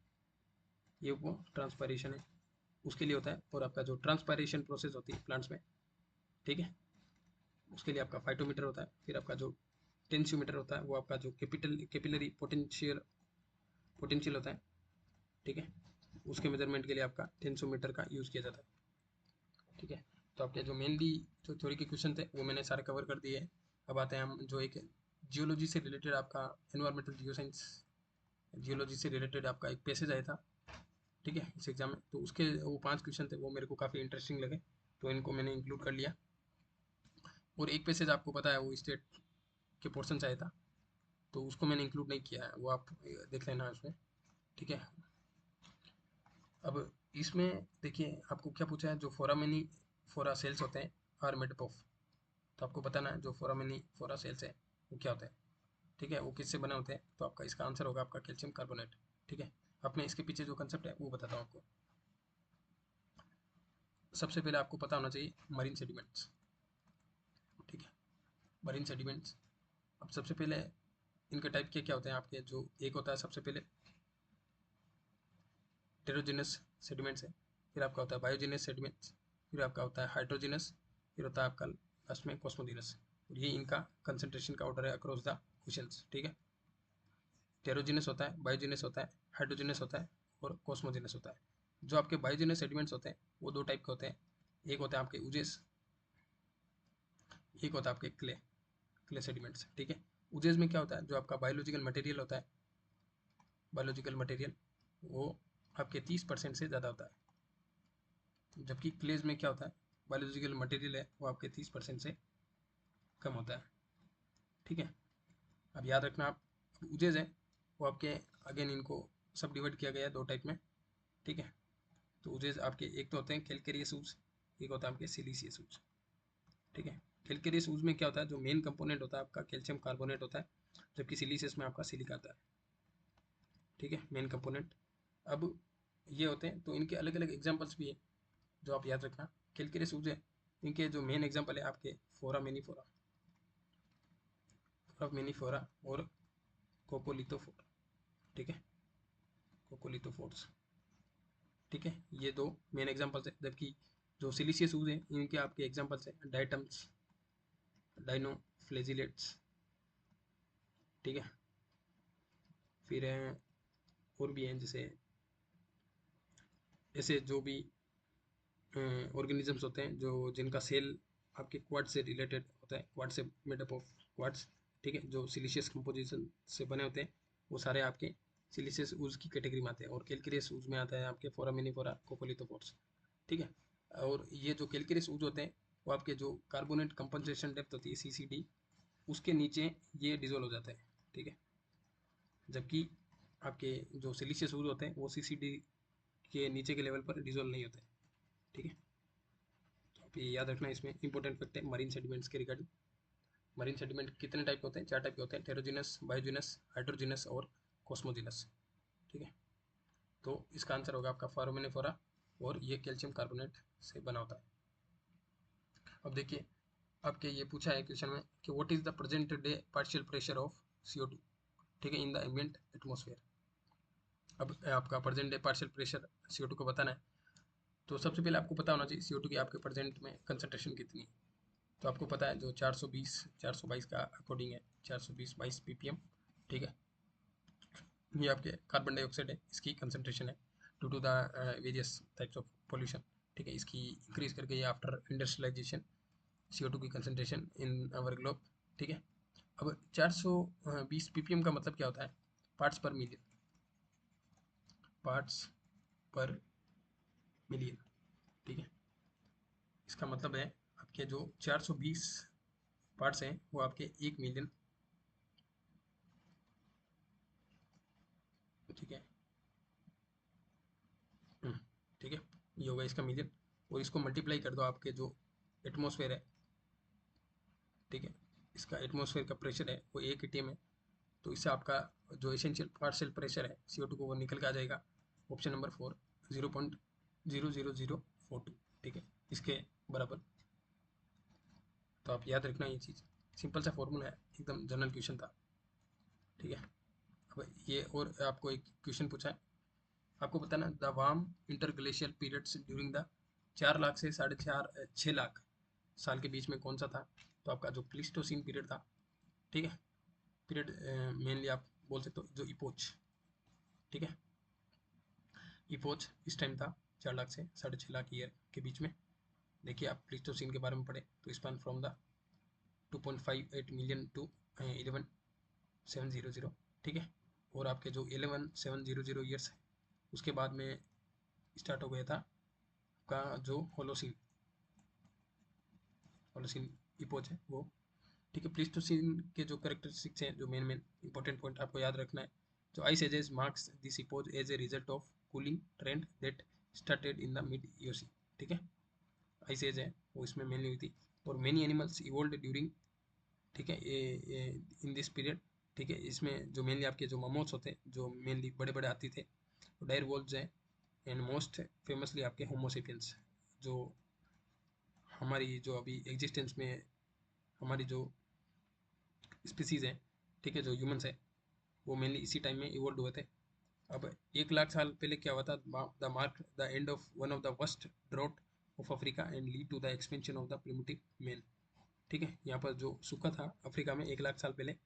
ये वो ट्रांसपायरेशन है उसके लिए होता है। और आपका जो ट्रांसपायरेशन प्रोसेस होती है प्लांट्स में, ठीक है, उसके लिए आपका फाइटोमीटर होता है। फिर आपका जो टेंसियोमीटर होता है वो आपका जो कैपिलरी पोटेंशियल होता है, ठीक है, उसके मेजरमेंट के लिए आपका टेंसोमीटर का यूज़ किया जाता है। ठीक है, तो आपके जो मेनली जो थ्योरी के क्वेश्चन थे वो मैंने सारे कवर कर दिए हैं। अब आते हैं हम जो एक जियोलॉजी से रिलेटेड आपका एनवायरमेंटल जियोसाइंस, जियोलॉजी से रिलेटेड आपका एक पैसेज आया था, ठीक है, इस एग्जाम में। तो उसके वो 5 क्वेश्चन थे, वो मेरे को काफ़ी इंटरेस्टिंग लगे, तो इनको मैंने इंक्लूड कर लिया। और एक पैसेज आपको पता है वो स्टेट के पोर्शन से आया था, तो उसको मैंने इंक्लूड नहीं किया है, वो आप देख लेना उसमें। ठीक है, अब इसमें देखिए आपको क्या पूछा है, जो फोरामेनी फोरा सेल्स होते हैं आर मेड अप ऑफ, तो आपको बताना है जो फोरामेनी फोरा सेल्स है वो क्या होता है। ठीक है, वो किससे बने होते हैं, तो आपका इसका आंसर होगा आपका कैल्शियम कार्बोनेट। ठीक है, अब मैं इसके पीछे जो कंसेप्ट है वो बताता हूँ आपको। सबसे पहले आपको पता होना चाहिए मरीन सेडिमेंट्स, ठीक है, मरीन सेडिमेंट्स। अब सबसे पहले इनके टाइप के क्या होते हैं आपके, जो एक होता है सबसे पहले टेरोजिनस सेडिमेंट्स है, फिर आपका होता है बायोजिनस सेडिमेंट्स, फिर आपका होता है हाइड्रोजिनस, फिर होता है आपका लास्ट में कॉस्मोजिनस। और ये इनका कंसंट्रेशन का ऑर्डर है अक्रॉस द ओशंस। ठीक है, टेरोजिनस होता है, बायोजिनस होता है, हाइड्रोजिनस होता है और कॉस्मोजिनस होता है। जो आपके बायोजिनस सेडिमेंट्स होते हैं वो दो टाइप के होते हैं, एक होता है आपके उजेस, एक होता है आपके क्ले, क्ले सेडिमेंट्स। ठीक है, उजेस में क्या होता है, जो आपका बायोलॉजिकल मटेरियल होता है, बायोलॉजिकल मटेरियल वो आपके 30% से ज़्यादा होता है, जबकि क्लेज में क्या होता है, बायोलॉजिकल मटेरियल है वो आपके 30% से कम होता है। ठीक है, अब याद रखना आप, उजेज है वो आपके अगेन इनको सब डिवाइड किया गया है दो टाइप में। ठीक है, तो उजेज आपके एक तो होते हैं कैलकेरियस ऊज, एक होता है आपके सिलीसियस ऊज। ठीक है, कैलकेरियस ऊज में क्या होता है, जो मेन कंपोनेंट होता है आपका कैल्शियम कार्बोनेट होता है, जबकि सिलीसियस में आपका सिलिका आता है। ठीक है, मेन कंपोनेंट। अब ये होते हैं, तो इनके अलग अलग एग्जाम्पल्स भी है जो आप याद रखना। कैलकेरियस ऊज है, इनके जो मेन एग्जाम्पल है आपके फोरा मेनीफोरा, फोरामिनीफोरा और कोकोलिथोफोर, ठीक है, कोकोलिथोफोर्स, ठीक है। ये दो मेन एग्जांपल्स है, जबकि जो सिलिशियस ऊज है इनके आपके एग्जांपल्स है डाइटम्स, डाइनोफ्लेजिलेट्स, ठीक है। फिर और भी हैं, जैसे ऐसे जो भी ऑर्गेनिजम्स होते हैं जो जिनका सेल आपके क्वाड से रिलेटेड होता है, क्वाड से मेडअप ऑफ क्वाड्स, ठीक है, जो सिलिशियस कंपोजिशन से बने होते हैं, वो सारे आपके सिलिशियस ऊज की कैटेगरी में आते हैं। और कैलकेरियस ऊज में आता है आपके फोरामिनीफोरा, कोकोलिथोफोर्स, ठीक है। और ये जो कैलकेरियस ऊज होते हैं वो आपके जो कार्बोनेट कंपनसेशन डेप्थ होती है CCD, उसके नीचे ये डिजोल्व हो जाता है, ठीक है। जबकि आपके जो सिलिशियस ऊज होते हैं वो CCD के नीचे के लेवल पर डिजोल्व नहीं होते, ठीक है। तो आप ये याद रखना, इसमें इंपॉर्टेंट फैक्ट है मरीन सेडिमेंट्स के रिगार्डिंग। मरीन सेडिमेंट कितने टाइप के होते हैं? 4 टाइप के होते हैं, टेरोजिनस, बायोजिनस, हाइड्रोजिनस और कॉस्मोजिनस, ठीक है। तो इसका आंसर होगा आपका फोरामिनीफोरा, और ये कैल्शियम कार्बोनेट से बना होता है। अब देखिए, आपके ये पूछा है क्वेश्चन में कि what is the present day partial pressure of CO2, ठीक है, इन द एम्बिएंट एटमॉस्फेयर। अब आपका present day partial pressure CO2 को बताना है, तो सबसे पहले आपको पता होना चाहिए CO2 की आपके प्रेजेंट में कंसंट्रेशन कितनी है। तो आपको पता है जो 422 का अकॉर्डिंग है, 420 ppm, ठीक है। ये आपके कार्बन डाइऑक्साइड है, इसकी कंसंट्रेशन है due to the various types of pollution, ठीक है। इसकी इंक्रीज करके ये आफ्टर इंडस्ट्रियलाइजेशन CO2 की कंसंट्रेशन इन आवर ग्लोब, ठीक है। अब 420 ppm का मतलब क्या होता है? पार्ट्स पर मिलियन, पार्ट्स पर मिलियन, ठीक है। इसका मतलब है आपके जो 420 पार्ट्स हैं वो आपके 1 मिलियन, ठीक है, ठीक है, ये होगा इसका मिलियन। और इसको मल्टीप्लाई कर दो आपके जो एटमॉस्फेयर है, ठीक है, इसका एटमॉस्फेयर का प्रेशर है वो 1 atm है। तो इससे आपका जो एसेंशियल पार्शियल प्रेशर है CO2 को, वो निकल के आ जाएगा ऑप्शन नंबर 4, 0.00042, ठीक है, इसके बराबर। तो आप याद रखना ये चीज़, सिंपल सा फॉर्मूला है, एकदम जनरल क्वेश्चन था, ठीक है। अब ये और आपको एक क्वेश्चन पूछा है, आपको बताना the warm interglacial periods during the 4 lakh से 6.5 लाख साल के बीच में कौन सा था? तो आपका जो प्लीस्टोसीन पीरियड था, ठीक है, पीरियड मेनली आप बोल सकते हो जो इपोच, ठीक है, इपोच इस टाइम था 4 लाख से 6.5 लाख ईयर के बीच में। देखिए, आप प्लीस्टोसीन के बारे में पढ़े तो span from the 2.58 million to 11,700, ठीक है। और आपके जो 11,700 ईयर्स है उसके बाद में स्टार्ट हो गया था का जो होलोसीन, होलोसीन इपोच है वो, ठीक है। प्लीस्टोसीन के जो करेक्टरिस्टिक्स हैं, जो मेन मेन इंपॉर्टेंट पॉइंट आपको याद रखना है, जो ice ages marks this epoch as a result of cooling trend that started in the mid Eocene, ठीक है, आइस एज है वो इसमें मेनली हुई थी। और मेनी एनिमल्स इवोल्व ड्यूरिंग, ठीक है, ये इन दिस पीरियड, ठीक है। इसमें जो मेनली आपके जो ममोथ्स होते हैं, जो मेनली बड़े बड़े हाथी थे, डायर वोल्व्स हैं, एंड मोस्ट फेमसली आपके होमोसेपियंस, जो हमारी जो अभी एग्जिस्टेंस में हमारी जो स्पीसीज है, ठीक है, जो ह्यूमंस है, वो मेनली इसी टाइम में इवोल्व हुए थे। अब 1 लाख साल पहले क्या हुआ था? The mark the end of one of the worst drought of Africa and lead to the expansion of the primitive man, ठीक है। यहाँ पर जो सूखा था अफ्रीका में 1 लाख साल पहले,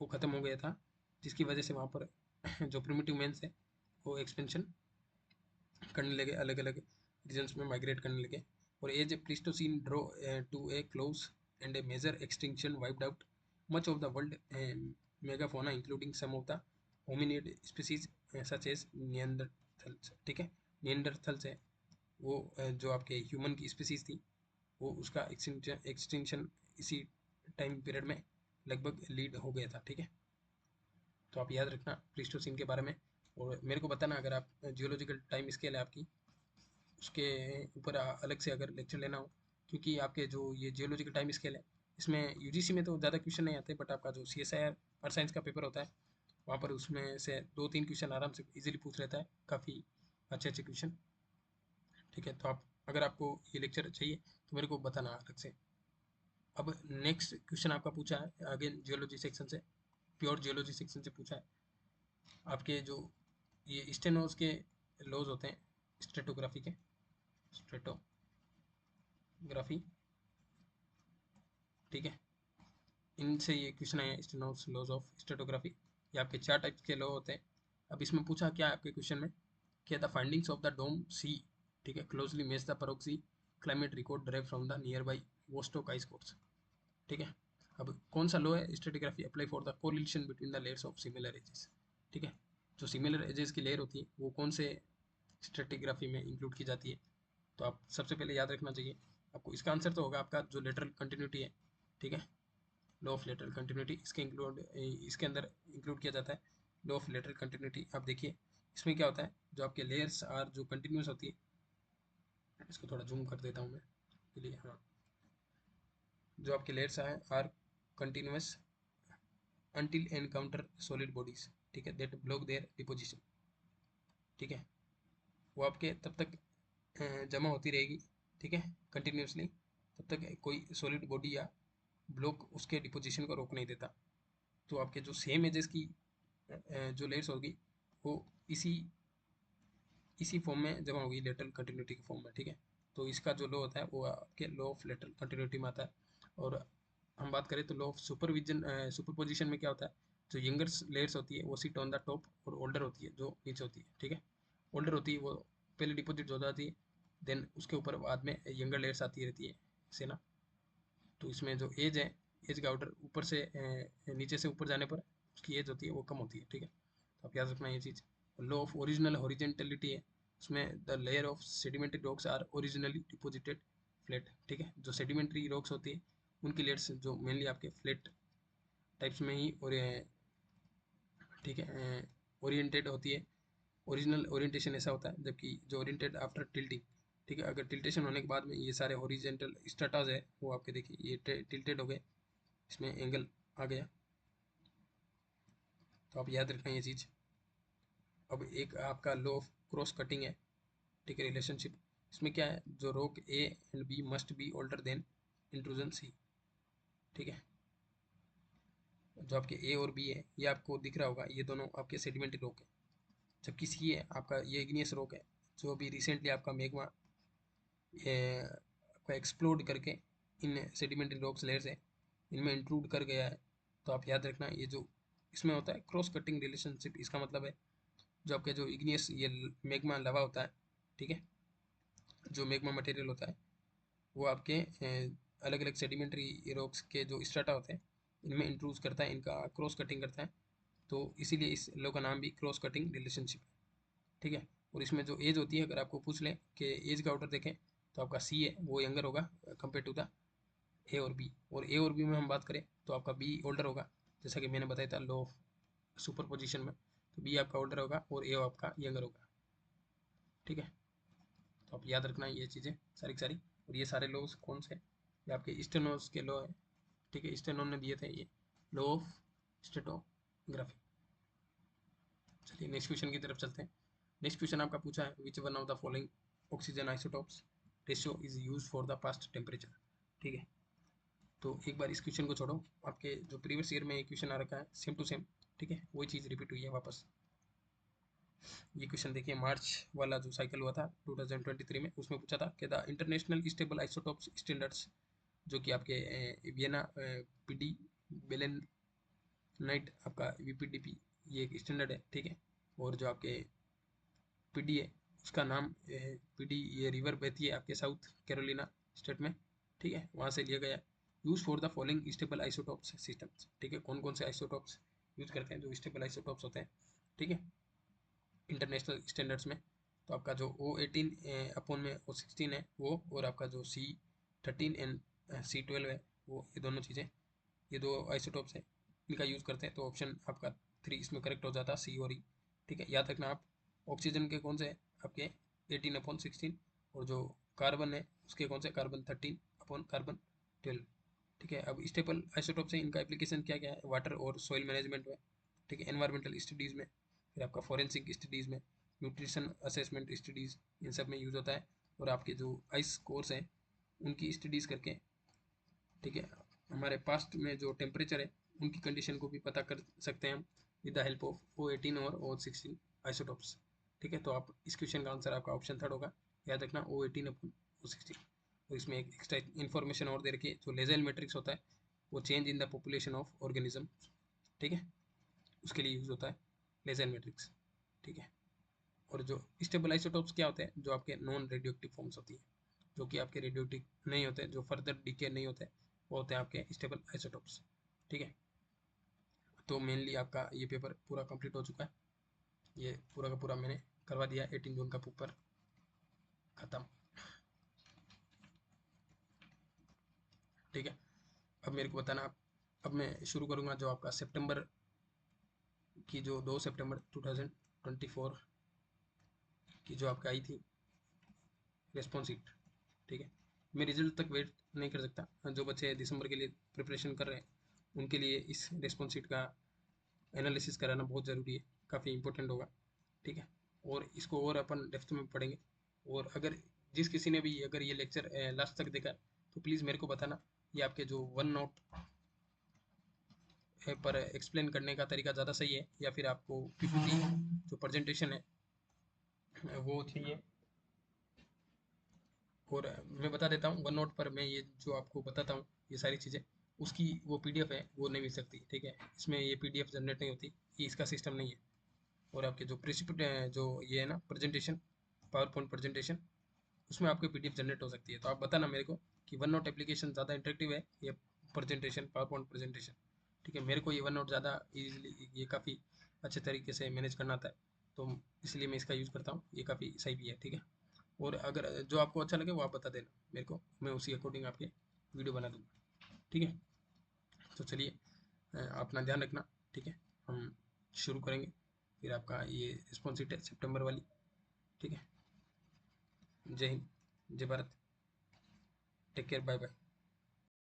वो ख़त्म हो गया था, जिसकी वजह से वहाँ पर जो प्रिमिटिव मैन्स है वो एक्सपेंशन करने लगे, अलग अलग रीजन्स में माइग्रेट करने लगे। और as a Pleistocene drew to a close and a major extinction wiped out much of the world megafauna including some of the hominid species such as Neanderthals, ठीक है। नियंडरथल्स है वो जो आपके ह्यूमन की स्पीसीज थी, वो उसका एक्सटिंक्शन इसी टाइम पीरियड में लगभग लीड हो गया था, ठीक है। तो आप याद रखना प्लीस्टोसीन के बारे में, और मेरे को बताना अगर आप जियोलॉजिकल टाइम स्केल है आपकी, उसके ऊपर अलग से अगर लेक्चर लेना हो, क्योंकि आपके जो ये जियोलॉजिकल टाइम स्केल है, इसमें UGC में तो ज़्यादा क्वेश्चन नहीं आते, बट आपका जो CSIR अर्थ साइंस का पेपर होता है वहाँ पर उसमें से 2-3 क्वेश्चन आराम से इजीली पूछ लेता है, काफ़ी अच्छे अच्छे क्वेश्चन, ठीक है। तो आप अगर आपको ये लेक्चर चाहिए तो मेरे को बताना अलग से। अब नेक्स्ट क्वेश्चन आपका पूछा है अगेन जियोलॉजी सेक्शन से, प्योर जियोलॉजी सेक्शन से पूछा है आपके जो ये स्टेनोज के लॉज होते हैं स्ट्रेटोग्राफी के, स्ट्रेटोग्राफी, ठीक है, इनसे ये क्वेश्चन है स्टेनोज लॉज ऑफ स्ट्रेटोग्राफी। ये आपके 4 टाइप्स के लॉ होते हैं। अब इसमें पूछा क्या है आपके क्वेश्चन में कि the findings of the Dome C, ठीक है, closely match the proxy climate record drive from the nearby Vostok ice cores, ठीक है। अब कौन सा लॉ है, stratigraphy apply for the correlation between the layers of similar ages, ठीक है। जो सिमिलर एजेस की लेयर होती है वो कौन से स्ट्रेटिग्राफी में इंक्लूड की जाती है, तो आप सबसे पहले याद रखना चाहिए आपको, इसका आंसर तो होगा आपका जो लेटरल कंटिन्यूटी है, ठीक है, लॉ ऑफ लेटरल कंटिन्यूटी, इसके अंदर इंक्लूड किया जाता है लॉ ऑफ लेटरल कंटिन्यूटी। आप देखिए इसमें क्या होता है, जो आपके लेयर्स आर जो कंटिन्यूस होती है, इसको थोड़ा जूम कर देता हूँ मैं के लिए, हाँ, जो आपके layers are continuous until encounter solid bodies, ठीक है, that block their deposition, ठीक है, वो आपके तब तक जमा होती रहेगी, ठीक है, कंटिन्यूसली, तब तक कोई सॉलिड बॉडी या ब्लॉक उसके डिपोजिशन को रोक नहीं देता। तो आपके जो सेम एजेस की जो लेयर्स होगी वो इसी इसी फॉर्म में जमा होगी, लेटरल कंटिन्यूटी के फॉर्म में, ठीक है। तो इसका जो लॉ होता है वो आपके लॉ ऑफ लेटरल कंटिन्यूटी में आता है। और हम बात करें तो लॉ ऑफ सुपरपोजिशन में क्या होता है, जो यंगर लेयर्स होती है वो सिट ऑन द टॉप और ओल्डर होती है जो नीचे होती है, ठीक है। ओल्डर होती है वो पहले डिपोजिट हो जाती है, देन उसके ऊपर बाद में यंगर लेयर्स आती रहती है से ना। तो इसमें जो एज है, एज का ऑर्डर ऊपर से नीचे से ऊपर जाने पर उसकी एज होती है वो कम होती है, ठीक है। तो आप याद रखना ये चीज़। लॉ ऑफ ओरिजिनल हॉरिजेंटलिटी है, उसमें the layer of sedimentary rocks are originally deposited flat, ठीक है। जो सेडिमेंट्री रॉक्स होती है उनकी लेयर्स जो मेनली आपके फ्लैट टाइप्स में ही, और ठीक है, ओरिएंटेड होती है। ओरिजिनल ओरिएंटेशन ऐसा होता है, जबकि जो ओरिएंटेड आफ्टर टिल्टिंग, ठीक है, अगर टिल्टेशन होने के बाद में ये सारे हॉरिजेंटल स्ट्रेटाज है वो आपके देखिए ये टिल्टेड हो गए, इसमें एंगल आ गया, तो आप याद रखना ये चीज़। अब एक आपका लॉ ऑफ क्रॉस कटिंग है, ठीक है, रिलेशनशिप। इसमें क्या है, जो rock A and B must be older than intrusion C, ठीक है। जो आपके ए और बी है ये आपको दिख रहा होगा, ये दोनों आपके सेडिमेंट्री रॉक है, जबकि सी है आपका ये इग्नियस रॉक है, जो अभी रिसेंटली आपका मेगमा को एक्सप्लोड करके इन सेडिमेंट्री रॉक्स लेयर से इनमें इंक्लूड कर गया है। तो आप याद रखना ये जो इसमें होता है क्रॉस कटिंग रिलेशनशिप, इसका मतलब है जो आपके जो इग्नियस ये मेगमा लवा होता है, ठीक है, जो मेगमा मटेरियल होता है वो आपके अलग अलग सेडिमेंट्री रॉक्स के जो स्ट्राटा होते हैं इनमें इंट्रूज करता है, इनका क्रॉस कटिंग करता है। तो इसीलिए इस लॉ का नाम भी क्रॉस कटिंग रिलेशनशिप है, ठीक है। और इसमें जो एज होती है, अगर आपको पूछ लें कि एज का ऑर्डर देखें तो आपका सी है वो यंगर होगा कंपेयर टू द ए और बी, और ए और बी में हम बात करें तो आपका बी ओल्डर होगा, जैसा कि मैंने बताया था लॉ ऑफ सुपर पोजिशन में। तो बी आपका ओल्डर होगा और ए आपका यंगर होगा, ठीक है। तो आप याद रखना ये चीज़ें सारी की सारी। और ये सारे लॉज कौन से, ये आपके स्टेनोस के लॉ है, ठीक है, स्टेनो ने दिए थे ये लॉ ऑफ स्टेटोग्राफी। चलिए नेक्स्ट क्वेश्चन की तरफ चलते हैं। नेक्स्ट क्वेश्चन आपका पूछा है which one of the following oxygen isotopes ratio is use for the past temperature, ठीक है। तो एक बार इस क्वेश्चन को छोड़ो, आपके जो प्रीवियस ईयर में ये क्वेश्चन आ रखा है सेम टू सेम, ठीक है, वही चीज़ रिपीट हुई है वापस। ये क्वेश्चन देखिए मार्च वाला जो साइकिल हुआ था 2023 में, उसमें पूछा था कि the international stable isotopes standards, जो कि आपके वियना पीडी बेलेन नाइट आपका वीपीडीपी, ये एक स्टैंडर्ड है, ठीक है। और जो आपके पीडी है उसका नाम पीडी, ये रिवर बहती है आपके साउथ कैरोलिना स्टेट में, ठीक है, वहाँ से लिया गया। Use for the following stable isotopes systems, ठीक है, कौन कौन से आइसोटोप्स यूज करते हैं जो स्टेबल आइसोटोप्स होते हैं, ठीक है, इंटरनेशनल स्टैंडर्ड्स में। तो आपका जो O18 अपॉन में O16 है वो, और आपका जो C13 एंड C12 है वो, ये दोनों चीज़ें, ये दो आइसोटोप्स हैं, इनका यूज़ करते हैं। तो ऑप्शन आपका 3 इसमें करेक्ट हो जाता है, सी और ई, ठीक है। याद रखना आप ऑक्सीजन के कौन से आपके 18/16, और जो कार्बन है उसके कौन से कार्बन/कार्बन 12, ठीक है। अब स्टेबल आइसोटोप से इनका एप्लीकेशन क्या क्या है, वाटर और सॉइल मैनेजमेंट में, ठीक है, एनवायरमेंटल स्टडीज़ में, फिर आपका फॉरेंसिक स्टडीज़ में, न्यूट्रिशन असेसमेंट स्टडीज़, इन सब में यूज़ होता है। और आपके जो आइस कोर्स हैं उनकी स्टडीज़ करके, ठीक है, हमारे पास्ट में जो टेम्परेचर है उनकी कंडीशन को भी पता कर सकते हैं हम with the help of O18 और O16 आइसोटोप्स। ठीक है, तो आप इस क्वेश्चन का आंसर आपका ऑप्शन थर्ड होगा। याद रखना O18 अपन O16। और इसमें एक एक्स्ट्रा इन्फॉर्मेशन और दे रखी है, जो लेजल मैट्रिक्स होता है वो change in the population of organism. ठीक है, उसके लिए यूज होता है लेजल मैट्रिक्स। ठीक है, और जो स्टेबल आइसोटोप्स क्या होते हैं, जो आपके नॉन रेडियो एक्टिव फॉर्म्स होती है, जो कि आपके रेडियो एक्टिव नहीं होते, जो फर्दर डीके नहीं होते, वो होते हैं आपके स्टेबल आइसोटोप्स। ठीक है, तो मेनली आपका ये पेपर पूरा कंप्लीट हो चुका है। ये पूरा का पूरा मैंने करवा दिया। 18 जून का पेपर खत्म। ठीक है, अब मेरे को बताना आप। अब मैं शुरू करूँगा जो आपका सितंबर की, जो 2 सितंबर 2024 की जो आपका आई थी रेस्पॉन्स शीट। ठीक है, मैं रिजल्ट तक वेट नहीं कर सकता। जो बच्चे दिसंबर के लिए प्रिपरेशन कर रहे हैं उनके लिए इस रेस्पॉन्स शीट का एनालिसिस कराना बहुत ज़रूरी है, काफ़ी इंपॉर्टेंट होगा। ठीक है, और इसको और अपन डेप्थ में पढ़ेंगे। और अगर जिस किसी ने भी अगर ये लेक्चर लास्ट तक देखा तो प्लीज़ मेरे को बताना, ये आपके जो वन नोट पर एक्सप्लेन करने का तरीका ज़्यादा सही है, या फिर आपको पीपीटी जो प्रेजेंटेशन है वो चाहिए। और मैं बता देता हूँ, वन नोट पर मैं ये जो आपको बताता हूँ ये सारी चीज़ें, उसकी वो पीडीएफ है वो नहीं मिल सकती। ठीक है, इसमें ये पीडीएफ जनरेट नहीं होती, ये इसका सिस्टम नहीं है। और आपके जो प्रिसिपिट जो ये है ना प्रेजेंटेशन, पावर पॉइंट प्रेजेंटेशन, उसमें आपकी पीडीएफ जनरेट हो सकती है। तो आप बताना मेरे को कि वन नोट एप्लीकेशन ज़्यादा इंटरेक्टिव है या प्रेजेंटेशन, पावर पॉइंट प्रेजेंटेशन। ठीक है, मेरे को ये वन नोट ज़्यादा ईजिली, ये काफ़ी अच्छे तरीके से मैनेज करना आता है, तो इसलिए मैं इसका यूज़ करता हूँ। ये काफ़ी सही भी है। ठीक है, और अगर जो आपको अच्छा लगे वो आप बता देना मेरे को, मैं उसी अकॉर्डिंग आपके वीडियो बना दूँगा। ठीक है, तो चलिए अपना ध्यान रखना। ठीक है, हम शुरू करेंगे फिर आपका ये रिस्पॉन्स शीट है सितंबर वाली। ठीक है, जय हिंद, जय Bharat, take care, bye bye.